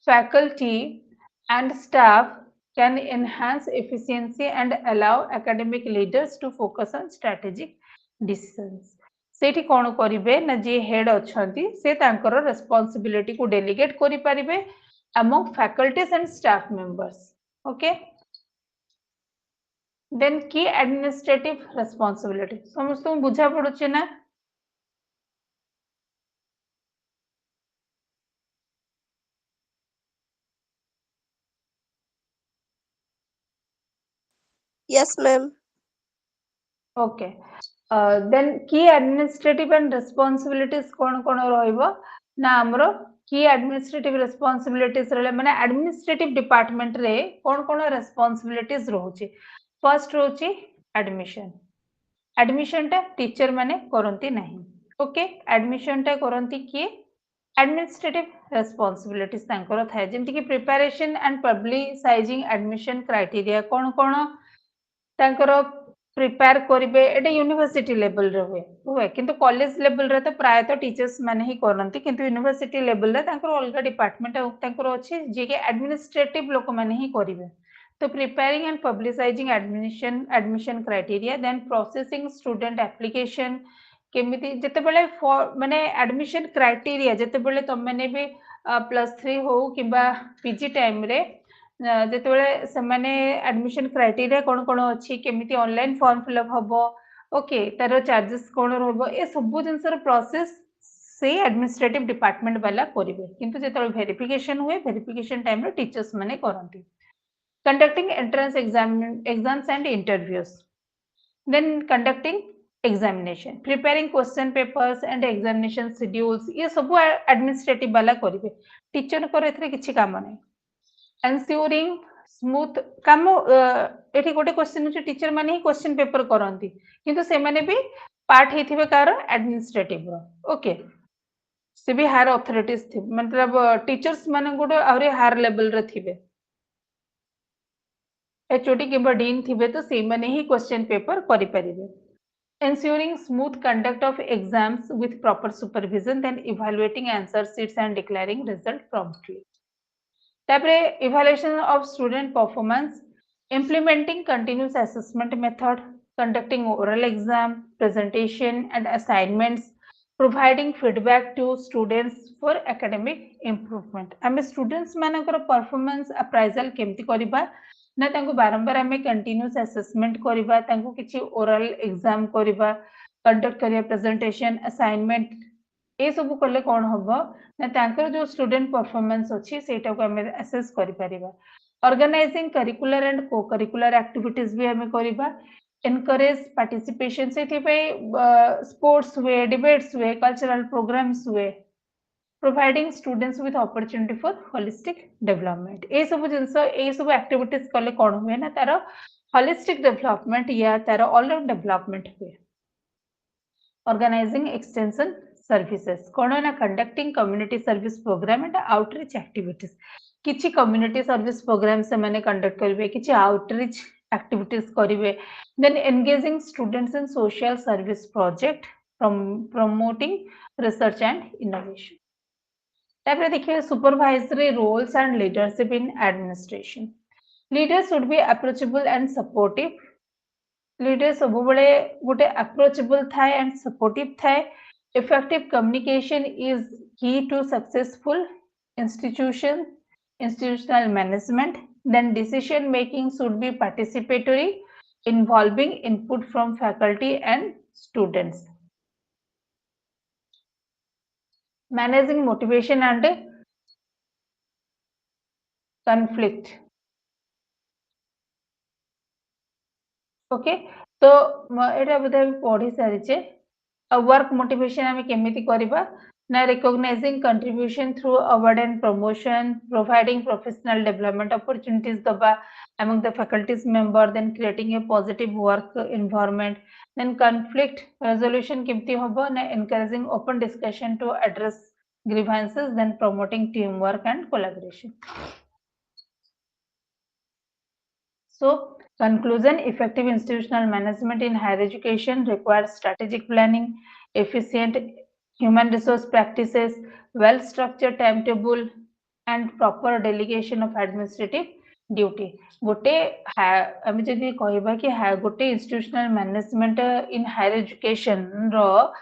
faculty and staff can enhance efficiency and allow academic leaders to focus on strategic decisions सेठी कोन करिवे ना जे हेड अछंती से तांकर रिस्पांसिबिलिटी को डेलीगेट करि परिबे among faculties and staff members okay then key administrative responsibility समस्त बुझा पड़ुचे ना Yes, ma'am. okay then key administrative and responsibilities कोन रहइबो ना हमरो key administrative responsibilities रहले माने administrative department रे कोन responsibilities रहउची first रहउची admission टा टीचर माने करंती नाही ओके admission टा करंती किए administrative responsibilities तांकर थाए जेमति कि preparation and publicizing admission criteria कोन तांकर प्रिपेयर करिवे एटा यूनिवर्सिटी लेवल रे हुए किंतु कॉलेज लेवल रे तो प्राय तो टीचर्स माने ही करंती किंतु यूनिवर्सिटी लेवल रे तांकर अलगा डिपार्टमेंट तांकर अछि जे के एडमिनिस्ट्रेटिव लोक माने ही करिवे तो preparing and publicising admission criteria then processing student application केमिति जते बेले माने एडमिशन क्राइटेरिया जते बेले तम माने भी +3 हो किबा पीजी टाइम रे जते बेले से माने एडमिशन क्राइटेरिया कोन अछि केमिति ऑनलाइन फॉर्म फिलअप हबो ओके तारो चार्जेस कोन रहबो ए सब जिंसर प्रोसेस से एडमिनिस्ट्रेटिव डिपार्टमेंट वाला करिवे किंतु जते वेरिफिकेशन हुए वेरिफिकेशन टाइम रे टीचर्स माने करंती conducting entrance exams and interviews then conducting examination preparing question papers and examination schedules ये सब administrative वाला करिवे टीचर को एथरे किछि काम नै ensuring स्मूथ काम एठी गोटे क्वेश्चन अछि टीचर माने ही क्वेश्चन पेपर करंती किंतु से माने भी पार्ट हेथिबे कार एडमिनिस्ट्रेटिव रो ओके से भी हायर अथॉरिटीज थि मतलब टीचर्स माने गोटे आरे हायर लेवल रे थिबे एचओडी किंबा डीन थिबे तो से माने ही क्वेश्चन पेपर करि परिबे ensuring smooth conduct of exams with proper supervision then evaluating answer sheets and declaring result promptly तापरे evaluation of student performance implementing continuous assessment method conducting oral exam presentation and assignments providing feedback to students for academic improvement आमे students मानकर performance appraisal केमति करिबा ना तांको बारंबार आमे continuous assessment करिबा तांको किछि ओरल एग्जाम करिबा कंडक्ट करिया प्रेजेंटेशन असाइनमेंट ए सब करले कोन हबो ना तांकर जो स्टूडेंट परफॉर्मेंस अछि सेटा को आमे असेस करि परिबा ऑर्गेनाइजिंग करिकुलर एंड को करिकुलर एक्टिविटीज भी आमे करिबा एनकरेज पार्टिसिपेशन सेठी पे स्पोर्ट्स हुए डिबेट्स हुए कल्चरल प्रोग्राम्स हुए providing students with opportunity for holistic development ए सब जिंस ए सब एक्टिविटीज कले कोन हुए ना तारो holistic development या तारो ऑल राउंड डेवलपमेंट हुए organizing extension services कोन ना conducting community service program and outreach activities किछि community service program से माने कंडक्ट करबे किछि outreach activities करिवे then engaging students in social service project promoting research and innovation. तापर देखिए supervisory roles and leadership in administration. Leaders should be approachable and supportive. Leaders ସବୁବେଳେ ଗୋଟେ approachable ଥାଏ and supportive ଥାଏ. Effective communication is key to successful institutional management. Then decision making should be participatory, involving input from faculty and students. Managing motivation and conflict. Okay, so एटा बोधे पढ़ी सारिचे. Work motivation आमे केमिति करिबा ना recognizing contribution through award and promotion, providing professional development opportunities दबा among the faculties member, then creating a positive work environment, then conflict resolution केमिति होबो ना encouraging open discussion to address grievances, then promoting teamwork and collaboration. So, conclusion, effective institutional management in higher education requires strategic planning, efficient human resource practices, well-structured timetable, and proper delegation of administrative duty. गोटे आमे जदि कहबा कि गोटे institutional management in higher education रो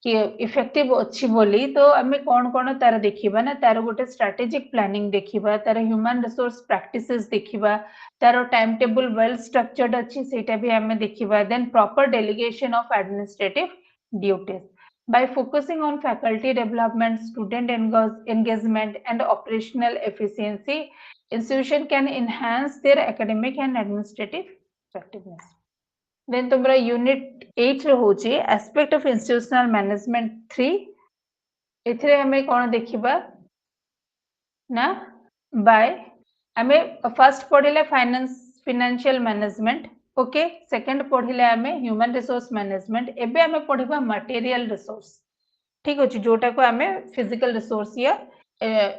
कि effective अच्छी बोली तो आमे कौन तार देखिबा ना तार गोटे स्ट्रेटेजिक प्लानिंग देखिबा तार ह्यूमन रिसोर्स प्रैक्टिसेस देखिबा तार टाइम टेबल वेल स्ट्रक्चर्ड अच्छी सेटा भी आमे देखिबा then proper delegation of administrative duties by focusing on faculty development, student engagement and operational efficiency, institution can enhance their academic and administrative effectiveness. Then तुम्हारा unit 8 रे होची aspect of institutional management 3 एथरे हमें कौन देखिबा ना by हमें first पढ़िले financial management, okay second पढ़िले हमें human resource management, एबे हमें पढ़िबा material resource. ठीक अछि जोटा को हमें physical resource या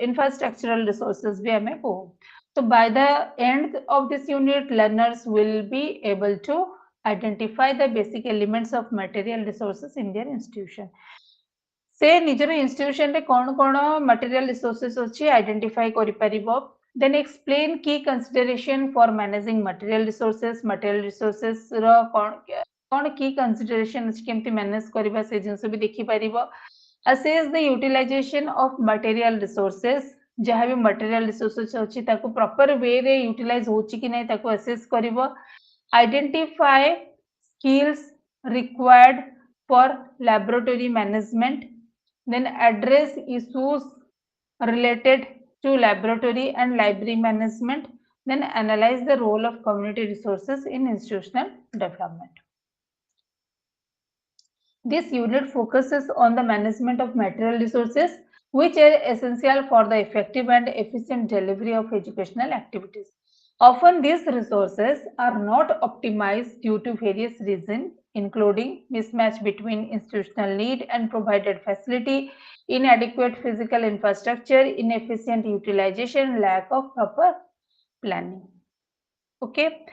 infrastructural resources भी हमें को. So by the end of this unit, learners will be able to identify the basic elements of material resources in their institution. से निजर institution रे कौन material resources अच्छी identify करि परिबो. Then explain key consideration for managing material resources रो कौन key consideration अछि केमति manage करिबा से जिंस भी देखि परिबो. Assess the utilization of material resources, जहाँ भी material resources अच्छी ताको proper way रे utilize होची कि नहीं ताको assess करिबो. Identify skills required for laboratory management, then address issues related to laboratory and library management, then analyze the role of community resources in institutional development. This unit focuses on the management of material resources, which are essential for the effective and efficient delivery of educational activities. Often these resources are not optimized due to various reasons, including mismatch between institutional need and provided facility, inadequate physical infrastructure, inefficient utilization, lack of proper planning. Okay.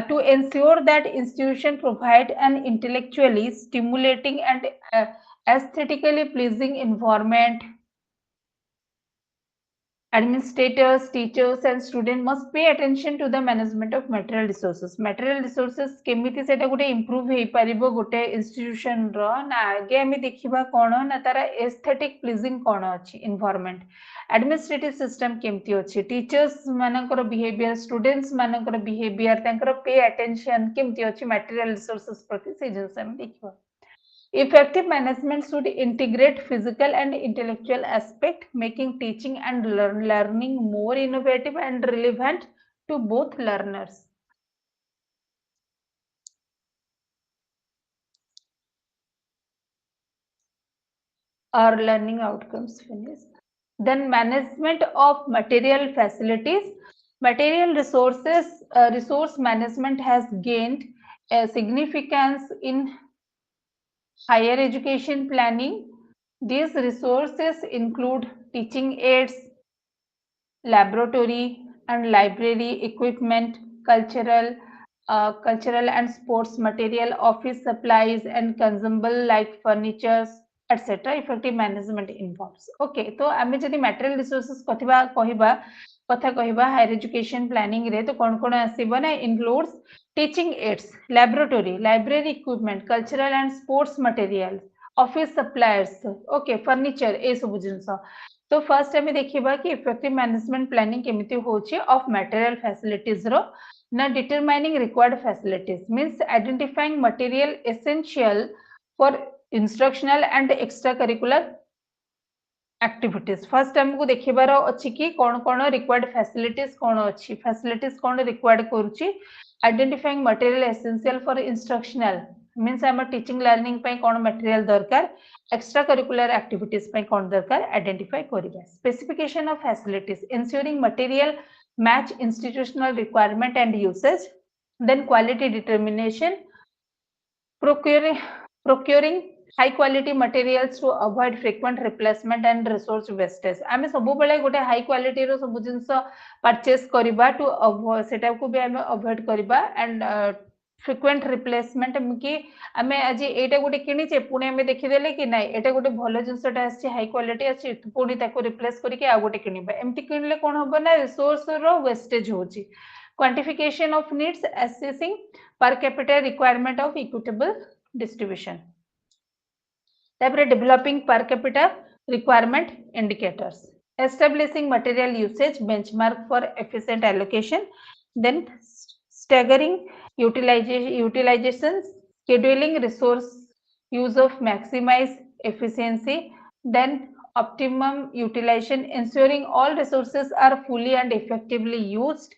To ensure that institutions provide an intellectually stimulating and aesthetically pleasing environment, administrators, teachers and students must pay attention to the management of material resources. Material resources केमिति सेटा गोटे improve हेई परिबो गोटे institution रो ना आगे हमें देखिबा कोन ना तारा aesthetic pleasing कोन अछि environment. Administrative system केमिति अछि, teachers मानकर behavior, students मानकर behavior, तांकर pay attention केमिति अछि material resources प्रति से जिंस हम देखिबा. Effective management should integrate physical and intellectual aspect, making teaching and learning more innovative and relevant to both learners. Our learning outcomes finished. Then management of material facilities. Material resources, resource management has gained a significance in higher education planning. These resources include teaching aids, laboratory and library equipment, cultural cultural and sports material, office supplies and consumable like furnitures, etc. Effective management involves. Okay, तो आमे जदि material resources कथा कहिबा higher education planning रे तो कौन आसीबो ना includes teaching aids, laboratory, library equipment, cultural and sports materials, office supplies, okay, furniture ए सब जिंस. तो फर्स्ट आमे देखिबा कि effective management planning केमिति होची of material facilities row. Now, determining required facilities means identifying material essential for instructional and extracurricular activities. First, हमको देखिबार अछि कि कौन required facilities कौन अछि, facilities कौन required करूची. Identifying material essential for instructional means हम teaching learning पे कौन material दरकार, extracurricular activities पे कौन दरकार identify करिबा. Specification of facilities ensuring material match institutional requirement and usage, then quality determination, procuring high quality materials to avoid frequent replacement and resource wastage. आमे सब बेले गोटे high quality रो सब जिंस purchase करिबा to avoid सेटा को भी आमे avoid करिबा and frequent replacement कि आमे आज एटा गोटे किनिचे पुणे आमे देखि देले कि नाही एटा गोटे भलो जिंसटा आछि हाई क्वालिटी आछि पुणी ताको रिप्लेस करिके आ गोटे किनिबा एमति किनले कोन होबो ना रिसोर्स रो वेस्टेज होची. Quantification of needs assessing per capita requirement of equitable distribution. Therefore, developing per capita requirement indicators, establishing material usage benchmark for efficient allocation, then staggering utilizations, scheduling resource use of maximize efficiency, then optimum utilization, ensuring all resources are fully and effectively used.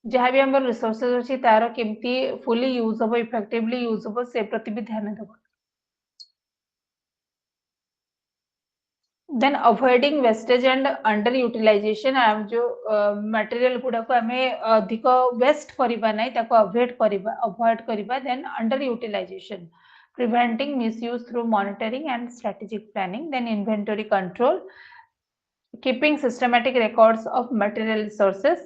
जहाँ भी हमर resources अछि तारो केमती fully use होबो effectively use होबो से प्रति भी ध्यान देबो. Then avoiding wastage and underutilization आम जो material गुड़ा को हमें अधिक waste करिबा नहीं ताको avoid करिबा then underutilization, preventing misuse through monitoring and strategic planning, then inventory control, keeping systematic records of material resources,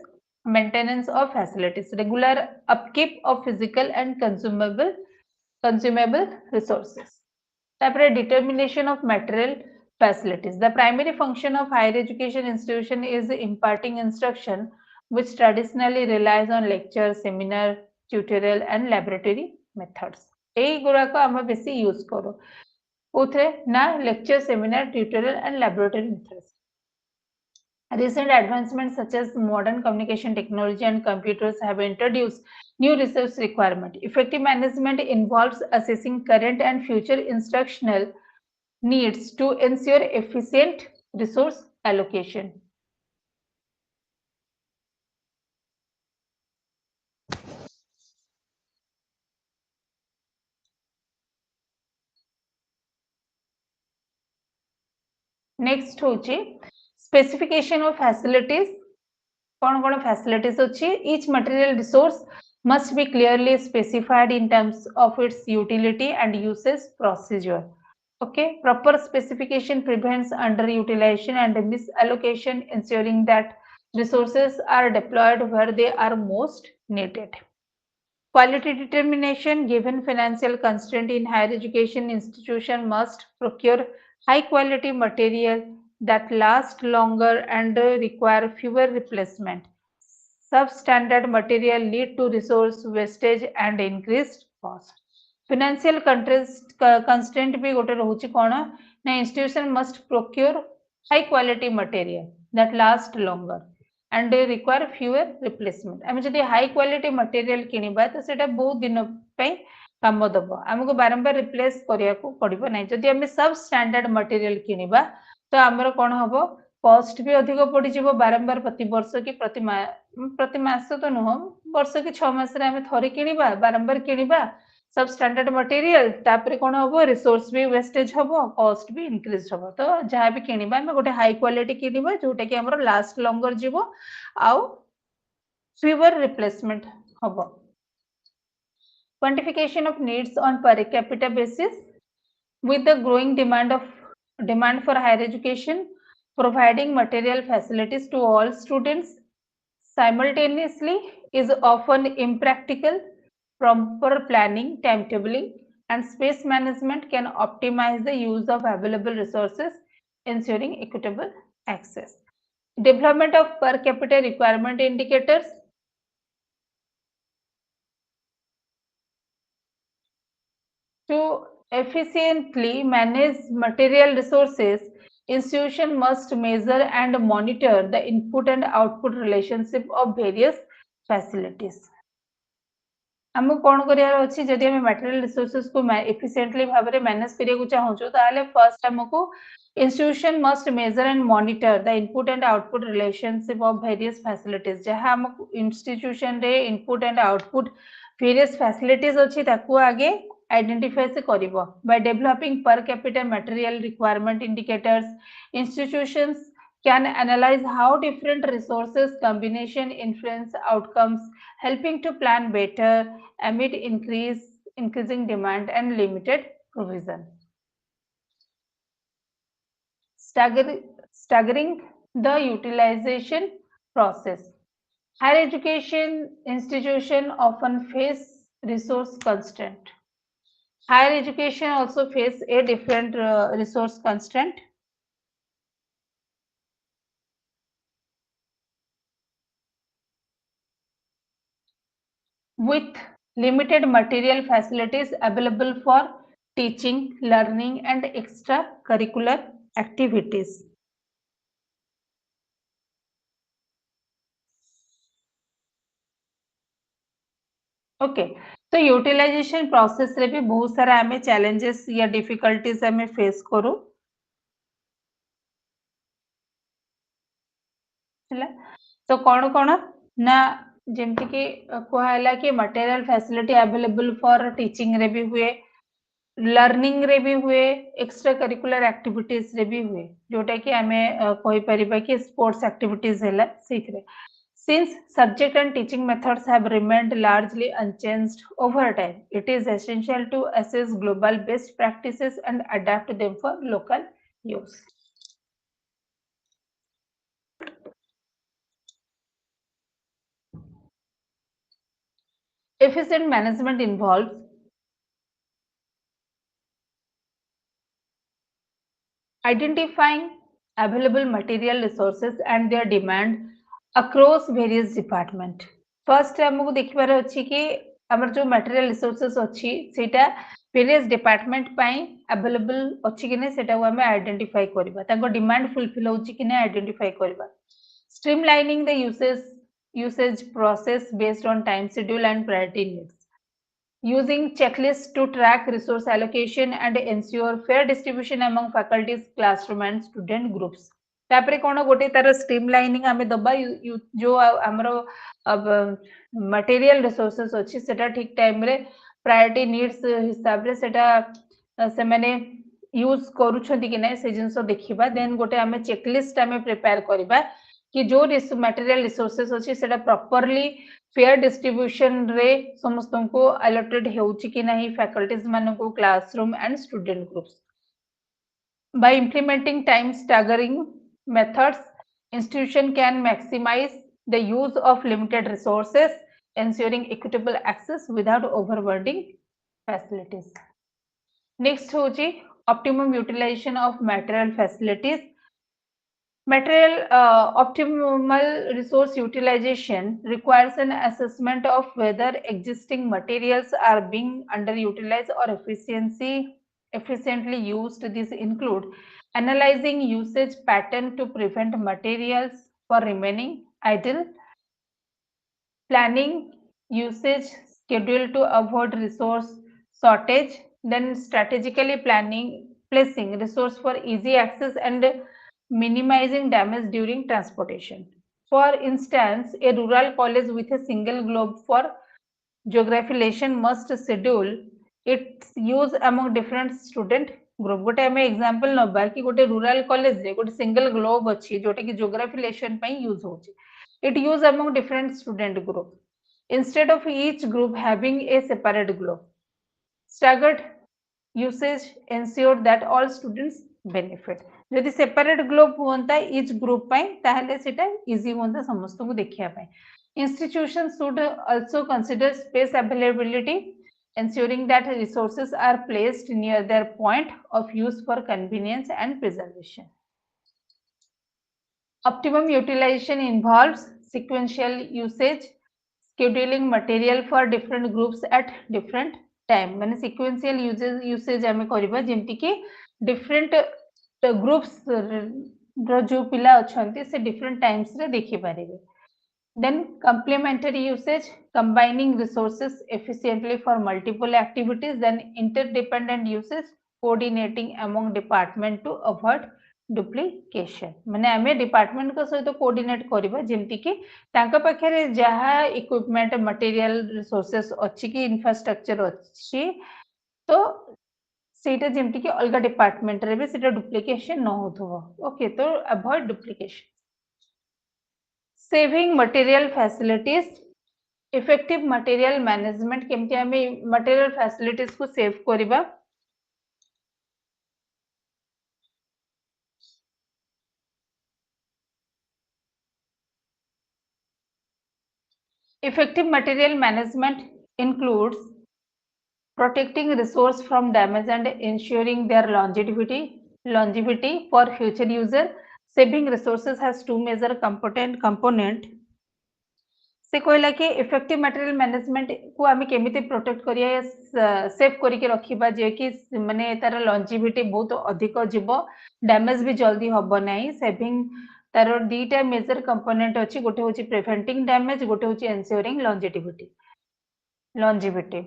maintenance of facilities, regular upkeep of physical and consumable resources. Therefore, determination of material facilities. The primary function of higher education institution is imparting instruction, which traditionally relies on lecture, seminar, tutorial, and laboratory methods. এই গুড়াক আমরা বেশি use করো কোথে না lecture, seminar, tutorial, and laboratory methods. Recent advancements such as modern communication technology and computers have introduced new resource requirement. Effective management involves assessing current and future instructional needs to ensure efficient resource allocation. Next होची specification of facilities. कौन facilities होची? Each material resource must be clearly specified in terms of its utility and usage procedure. Okay, proper specification prevents underutilization and misallocation, ensuring that resources are deployed where they are most needed. Quality determination. Given financial constraint in higher education, institution must procure high quality material that last longer and require fewer replacement. Substandard material lead to resource wastage and increased cost. Financial constraint भी गोटे रहुची कोन ना institution must procure high quality material that last longer and require fewer replacement. आमे जदि high quality material किनिबा तो सेटा बहुत दिन पे काम दबो हमको बारंबार रिप्लेस करिया को पड़िबो नै. जदि आमे सब स्टैंडर्ड मटेरियल किनिबा तो हमर कोन हबो कॉस्ट भी अधिक पड़ी जिवो बारंबार प्रति वर्ष की प्रति मास तो नुह वर्ष की 6 मास रे आमे थरे किनिबा बारंबार किनिबा सब स्टैंडर्ड मटेरियल तापरे कोन हबो रिसोर्स भी वेस्टेज हबो कॉस्ट भी इंक्रीज हबो. तो जहाँ भी किनिबा हम गोटे हाई क्वालिटी किनिबा जोटा कि हमर लास्ट लॉन्गर जिवो आउ fewer replacement हबो. Quantification of needs on per capita basis. With the growing demand for higher education, providing material facilities to all students simultaneously is often impractical. proper planning, timetabling, and space management can optimize the use of available resources, ensuring equitable access. Development of per capita requirement indicators. To efficiently manage material resources, institution must measure and monitor the input and output relationship of various facilities. आमको कौन करियार अछि जदि हम material resources को efficiently भाबरे manage करिया चाहूछु ताले first हमको institution must measure and monitor the input and output relationship of various facilities जहाँ हम institution रे input and output various facilities अछि ताकू आगे identify से करिवो by developing per capita material requirement indicators institutions can analyze how different resources combination influence outcomes, helping to plan better amid increasing demand and limited provision. Staggering the utilization process. Higher education institutions often face resource constraint. Higher education also face a different resource constraint. With limited material facilities available for teaching, learning, and extracurricular activities. Okay तो utilisation process रे भी बहुत सारा आमे challenges या difficulties आमे face करू हला तो कौन ना जेमति कि कहला कि material facility available for teaching रे भी हुए लर्निंग रे भी हुए एक्स्ट्रा करिकुलर एक्टिविटीज रे भी हुए जोटा कि आमे कहि परिबा कि स्पोर्ट्स एक्टिविटीज हैला सीखरे Since subject and teaching methods have remained largely unchanged over time, it is essential to assess global best practices and adapt them for local use. Efficient management involves identifying available material resources and their demand across various departments. First हमको देखिबार अछि कि हमर जो material resources अछि सेटा various department पाई available अछि कि नै सेटा हमें आइडेंटिफाई करबा ताको डिमांड फुलफिल होछि कि नै आइडेंटिफाई करबा streamlining the usage process based on time schedule and priority needs using checklists to track resource allocation and ensure fair distribution among faculties classroom and student groups तापरे कोन गोटे तार streamlining आमे दबा जो हमरो अब मटेरियल रिसोर्सेस अछि सेटा ठीक टाइम रे प्रायोरिटी नीड्स हिसाब रे सेटा से माने यूज करूछंती कि नै से जिंसो देखिबा देन गोटे आमे चेकलिस्ट आमे प्रिपेयर करबा कि जो मटेरियल रिसोर्सेस अछि सेटा प्रॉपर्ली फेयर डिस्ट्रीब्यूशन रे समस्त को अलॉटेड हेउछि कि नाही फैकल्टीज मानको classroom and student groups by implementing time staggering methods institution can maximize the use of limited resources ensuring equitable access without overburdening facilities next hoji optimum utilization of material facilities material optimal resource utilization requires an assessment of whether existing materials are being underutilized or efficiently used. These include analyzing usage pattern to prevent materials from remaining idle, planning usage schedule to avoid resource shortage, then strategically placing resource for easy access and minimizing damage during transportation. For instance, a rural college with a single globe for geography lesson must schedule its use among different student group. गोटे आमे example नबा कि गोटे rural college रे गोटे single globe अछि जोटे कि geography lesson पई यूज होछि it used among different student group instead of each group having a separate globe staggered usage ensured that all students benefit जदि सेपरेट ग्लोब होता इच ग्रुप पई ताहले सेटा इजी होता समस्त को देखिया पई Institutions should also consider space availability, ensuring that resources are placed near their point of use for convenience and preservation. Optimum utilization involves sequential usage, scheduling material for different groups at different time. माने sequential usage आमे करिबा जेमति कि different groups रो जो पिला अछंती से different times रे देखि पारिबे. Then complementary usage, combining resources efficiently for multiple activities. Then interdependent usage, coordinating among department to avoid duplication. माने आमे डिपार्टमेंट को सहित कोऑर्डिनेट करिबा जेमति कि तांका पाखरे जहा इक्विपमेंट मटेरियल रिसोर्सेस अछि कि इंफ्रास्ट्रक्चर अछि तो सेटा जेमति कि अलगा डिपार्टमेंट रे भी सेटा डुप्लीकेशन न होथबो. ओके तो avoid duplication. Saving material facilities, effective material management केमति आमे मटेरियल फैसिलिटीज को सेव करिबा. Effective material management includes protecting resource from damage and ensuring their longevity for future user. Saving resources has two major component. से कहला कि effective material management को आमे केमिति प्रोटेक्ट करिया सेव करिके रखिबा जे कि माने तार लॉन्जिविटी बहुत अधिक जीव, डैमेज भी जल्दी हबो नाही. सेविंग तार दीटा मेजर कंपोनेंट अछि, गोटे होची प्रिवेंटिंग डैमेज, गोटे होची ensuring longevity.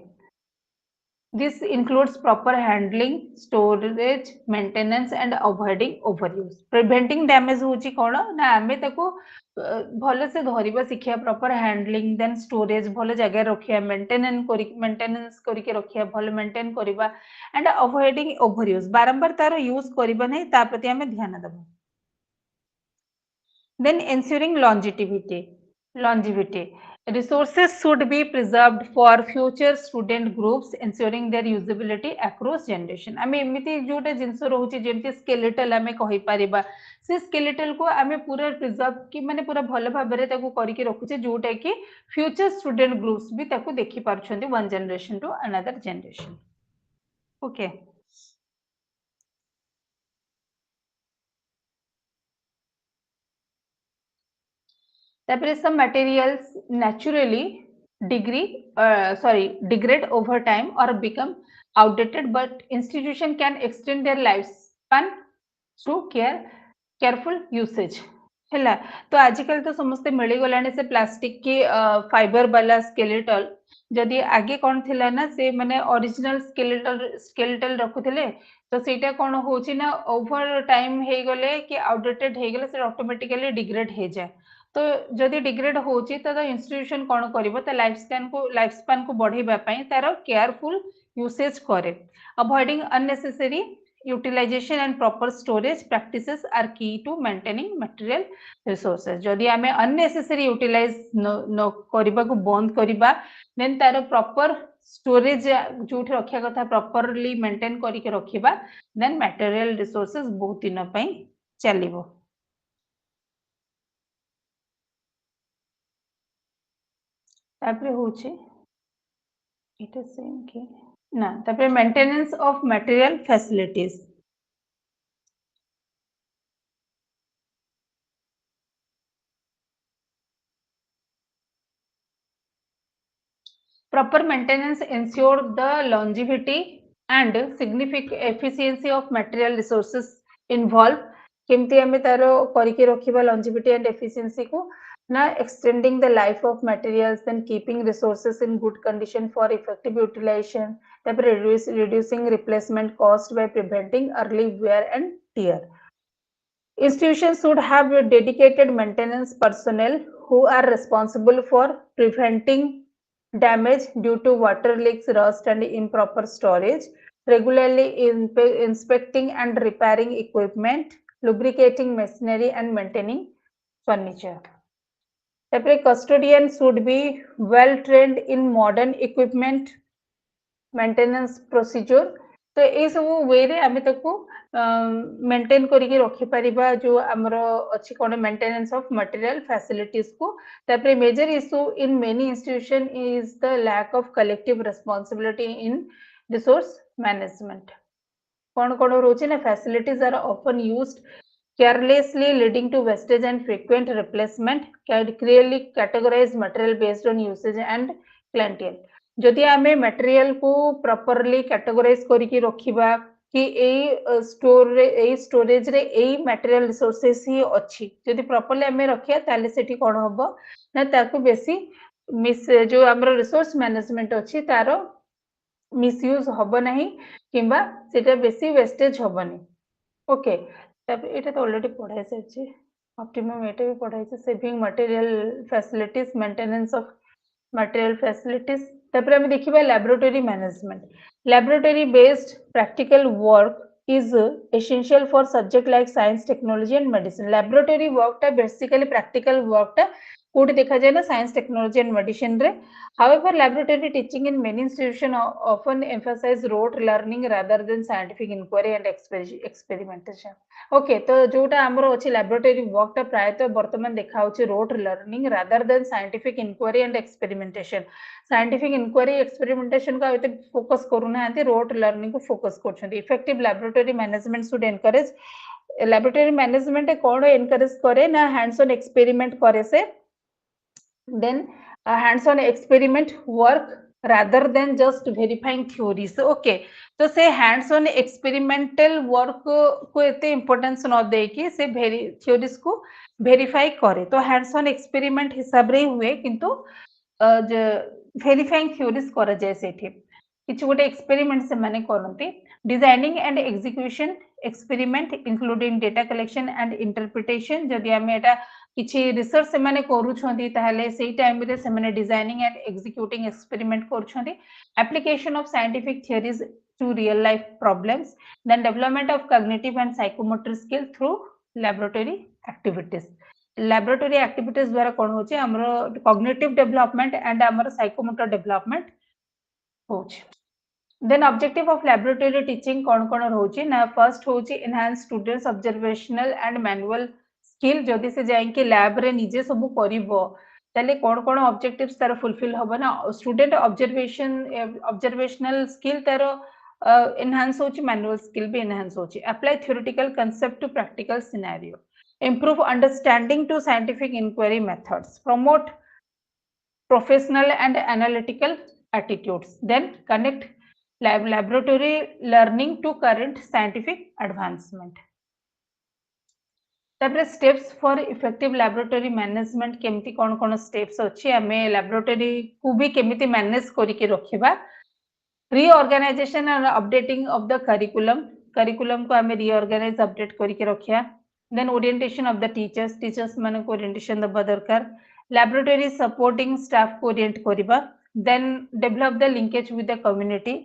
This includes proper handling, storage, maintenance and avoiding overuse. Preventing damage होची कोन ना आमे ताको भले से धरिबा शिक्षा, प्रॉपर हैंडलिंग, देन स्टोरेज भले जगह रखिया, मेंटेनेंस करिके रखिया, भले मेंटेन करिबा एंड अवॉइडिंग ओवरयूज. बारंबार तार यूज करिबा नै, ता प्रति आमे ध्यान देबा. Then ensuring longevity. Resources should be preserved for future student groups, ensuring their usability across generation. आमे एमिति जोटे जिंस रहउची जेमति स्केलेटल आमे कहि परिबा, से स्केलेटल को आमे पूरा प्रिजर्व कि माने पूरा भल भाबरे ताको करिके रखुचे जोटा कि फ्यूचर स्टूडेंट ग्रुप्स भी ताको देखि पारुछन्ती one generation to another generation. Okay. Some materials naturally degrade over time or become outdated, but institution can extend their lifespan through careful usage. है तो आजिकल तो समस्ते मिली गलाने से प्लास्टिक की फाइबर वाला स्केलेटल. जदि आगे कौन थिला ना से माने ओरिजिनल स्केलेटल रखुथिले तो सेटा कौन होची ना ओवर टाइम हे गले कि आउटडेटेड हे गले से ऑटोमेटिकली डिग्रेड हे जाए. तो जदि डिग्रेड होची तो इंस्टीट्यूशन कौन करिवो त लाइफ स्पैन को बढ़ाइबा पई तार केयरफुल यूसेज करे. Avoiding unnecessary utilization and proper storage practices are key to maintaining material resources. जदि आमे unnecessary utilize न करिबा को बंद करिबा, then तार proper storage जोठी रखिया कथा properly maintain करिके रखिबा, then material resources बहुत दिन पई चलिबो. तापरे होचे इट इज सेम कि ना तापरे maintenance of material facilities. Proper maintenance ensure the longevity and significant efficiency of material resources involved. केमती आमे तारो करिके रखिबा longevity and efficiency को ना extending the life of materials, then keeping resources in good condition for effective utilization, then reducing replacement cost by preventing early wear and tear. Institutions should have a dedicated maintenance personnel who are responsible for preventing damage due to water leaks, rust and improper storage, regularly inspecting and repairing equipment, lubricating machinery and maintaining furniture. The custodian should be well trained in modern equipment maintenance procedure, तो ये सब वे रे आमे ताको maintain करिके रखि परिबा जो हमरो अछि कोन मेंटेनेंस ऑफ मटेरियल फैसिलिटीज को तापर major issue in many institution is the lack of collective responsibility in resource management कौन कौन रोचे ना facilities are often used carelessly leading to wastage and frequent replacement can clearly categorize material based on usage and clientele जदि आमे material को properly categorise करिके रखिबा कि एई store रे एई स्टोरेज रे एई मटेरियल रिसोर्सेस ही अछि जदि प्रॉपरली आमे रखिया ताले सेठी कोन होबो ना ताको बेसी मिस जो हमर रिसोर्स मैनेजमेंट अछि तारो मिसयूज होबो नाही किंबा सेटा बेसी वेस्टेज होबनी ओके तब एटा तो ऑलरेडी पढ़ाई से ऑप्टिमम एटा भी पढ़ाई से saving material facilities maintenance of material facilities तब हम देखिबा laboratory management laboratory based practical work is essential for subject like science technology and medicine laboratory work टा basically practical work टा कोड देखा जाए ना science technology and medicine रे however laboratory teaching in many institutions often emphasize rote learning rather than scientific inquiry and experimentation okay तो जोटा हमरो अछि लैबोरेटरी वर्क टा प्राय तो वर्तमान देखा होछि rote learning rather than scientific inquiry and experimentation scientific inquiry experimentation का एते फोकस करू नाहंती रोट लर्निंग को फोकस करछन्ती effective laboratory management should encourage laboratory management कोन एनकरेज करे ना हैंड्स ऑन एक्सपेरिमेंट करे से then hands on experiment work rather than just verifying theories okay तो से hands on experimental work को एते इंपोर्टेंस न दे कि से थ्योरीज को वेरीफाई करे तो hands on experiment हिसाब रे हुए किंतु वेरीफाइंग थ्योरीज करा जाय सेठी किछु गोटे एक्सपेरिमेंट से माने करंती designing and execution experiment including data collection and interpretation जदि हमें एटा किछि रिसर्च से माने करूछंती ताहले सेही टाइम रे से माने डिजाइनिंग एंड एग्जीक्यूटिंग एक्सपेरिमेंट करूछंती application of scientific theories to real life problems then development of cognitive and psychomotor skill through laboratory activities laboratory activities द्वारा कोन होचे हमरो कॉग्निटिव डेवलपमेंट एंड हमरो साइकोमोटर डेवलपमेंट होचे then objective of laboratory teaching kon kon rochi na first hochi enhance students observational and manual skill jodi se jain ki lab re nije सब करिवो ताले कोन कोन objectives तार fulfil होबो ना student observational skill तार enhance होची manual skill भी enhance होची apply theoretical concept to practical scenario improve understanding to scientific inquiry methods promote professional and analytical attitudes then connect laboratory learning to current scientific advancement तापर steps for effective laboratory management केमती कोन कोन steps अछि हमें laboratory को भी केमती manage करि के रखिबा reorganization and updating of the curriculum को हमें रीऑर्गेनाइज अपडेट करि के रखिया then orientation of the teachers माने को ओरिएंटेशन दबा दरकार लैबोरेटरी सपोर्टिंग स्टाफ को ओरिएंट करिबा then develop the linkage with the community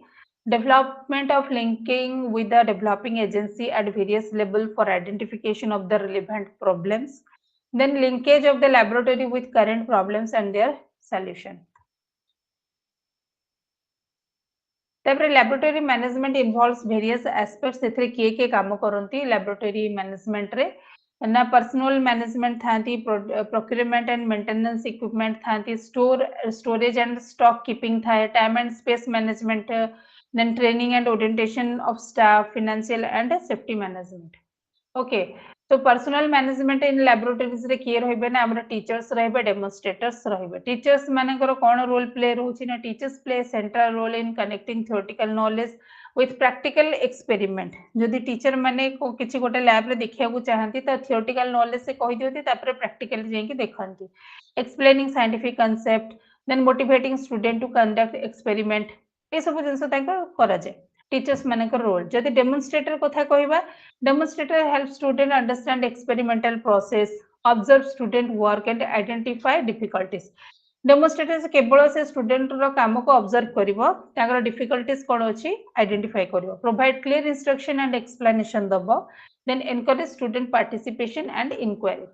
development of linking with the developing agency at various level for identification of the relevant problems then linkage of the laboratory with current problems and their solution तापर laboratory management involves various aspects एथरे के काम करंती laboratory management रे ना personnel management थांती procurement and maintenance equipment थांती storage and stock keeping थाए time and space management then training and orientation of staff financial and safety management okay so personal management in laboratories रे किए रहबे ना हमरा टीचर्स रहबे demonstrators रहबे टीचर्स मानकर कोन रोल प्ले रहउछि ना teachers play central role in connecting theoretical knowledge with practical experiment जदि टीचर माने को किछि गोटे लैब रे देखिया को चाहंती त थियोरेटिकल नॉलेज से कहि दियति तापर प्रैक्टिकल जाई के देखंती explaining scientific concept then motivating student to conduct experiment ए सब जिंस ताको करा जाय टीचर्स मानकर रोल जदि डेमोन्स्ट्रेटर कथा कहिबा demonstrator help student understand experimental process observe student work and identify difficulties demonstrator से केवल से स्टूडेंट रो काम को ऑब्जर्व करिवो ताकर डिफिकल्टीज कोन अछि आइडेंटिफाई करिवो provide clear instruction and explanation दबो then encourage student participation and inquiry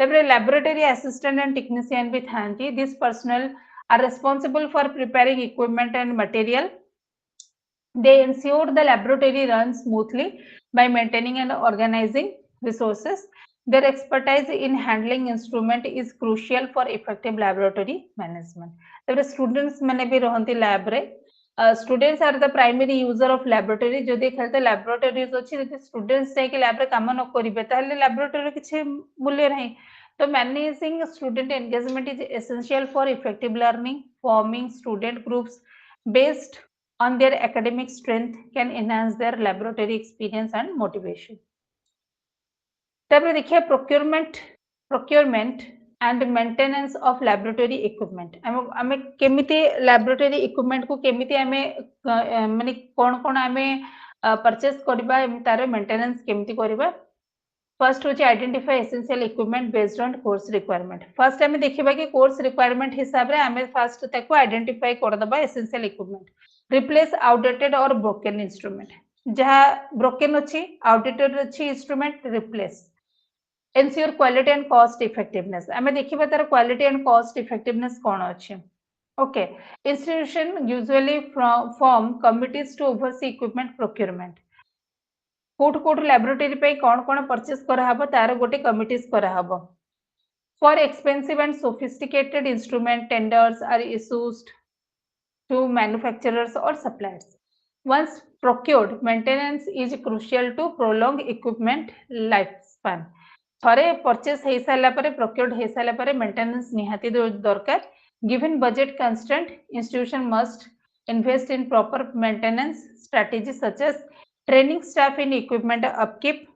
तापर लैबोरेटरी असिस्टेंट एंड टेक्नीशियन भी थांती this personnel are responsible for preparing equipment and material They ensure the laboratory runs smoothly by maintaining and organizing resources. Their expertise in handling instrument is crucial for effective laboratory management. The students mane bhi rahanti lab re. Students are the primary user of laboratory. जदि खेलते laboratories अच्छी जदि students जाके lab रे काम न करिवे ताहले laboratory किछि मूल्य नहीं. So managing student engagement is essential for effective learning. Forming student groups based on their academic strength can enhance their laboratory experience and motivation. तापर देखिए procurement and maintenance of laboratory equipment. आमे केमिति laboratory equipment को केमिति आमे माने कोन आमे purchase करिबा तार maintenance केमिति करिबा. First होची identify essential equipment based on course requirement. First आमे देखिबा कि course requirement हिसाब रे आमे first ताको identify कर दबा essential equipment. Replace outdated or broken instrument. जहाँ broken अच्छी outdated अच्छी instrument replace. Ensure quality and cost effectiveness. आमे देखिबा तार quality and cost effectiveness कौन अच्छी. Okay. Institution usually form committees to oversee equipment procurement. कोट laboratory पे कौन purchase करा हबो तार गोटे committees करा हबो. For expensive and sophisticated instrument, tenders are issued to manufacturers or suppliers. Once procured, maintenance is crucial to prolong equipment lifespan. थरे purchase हे साला परे procured हे साला परे maintenance निहाती दरकार. Given budget constraint, institution must invest in proper maintenance strategies such as training staff in equipment upkeep,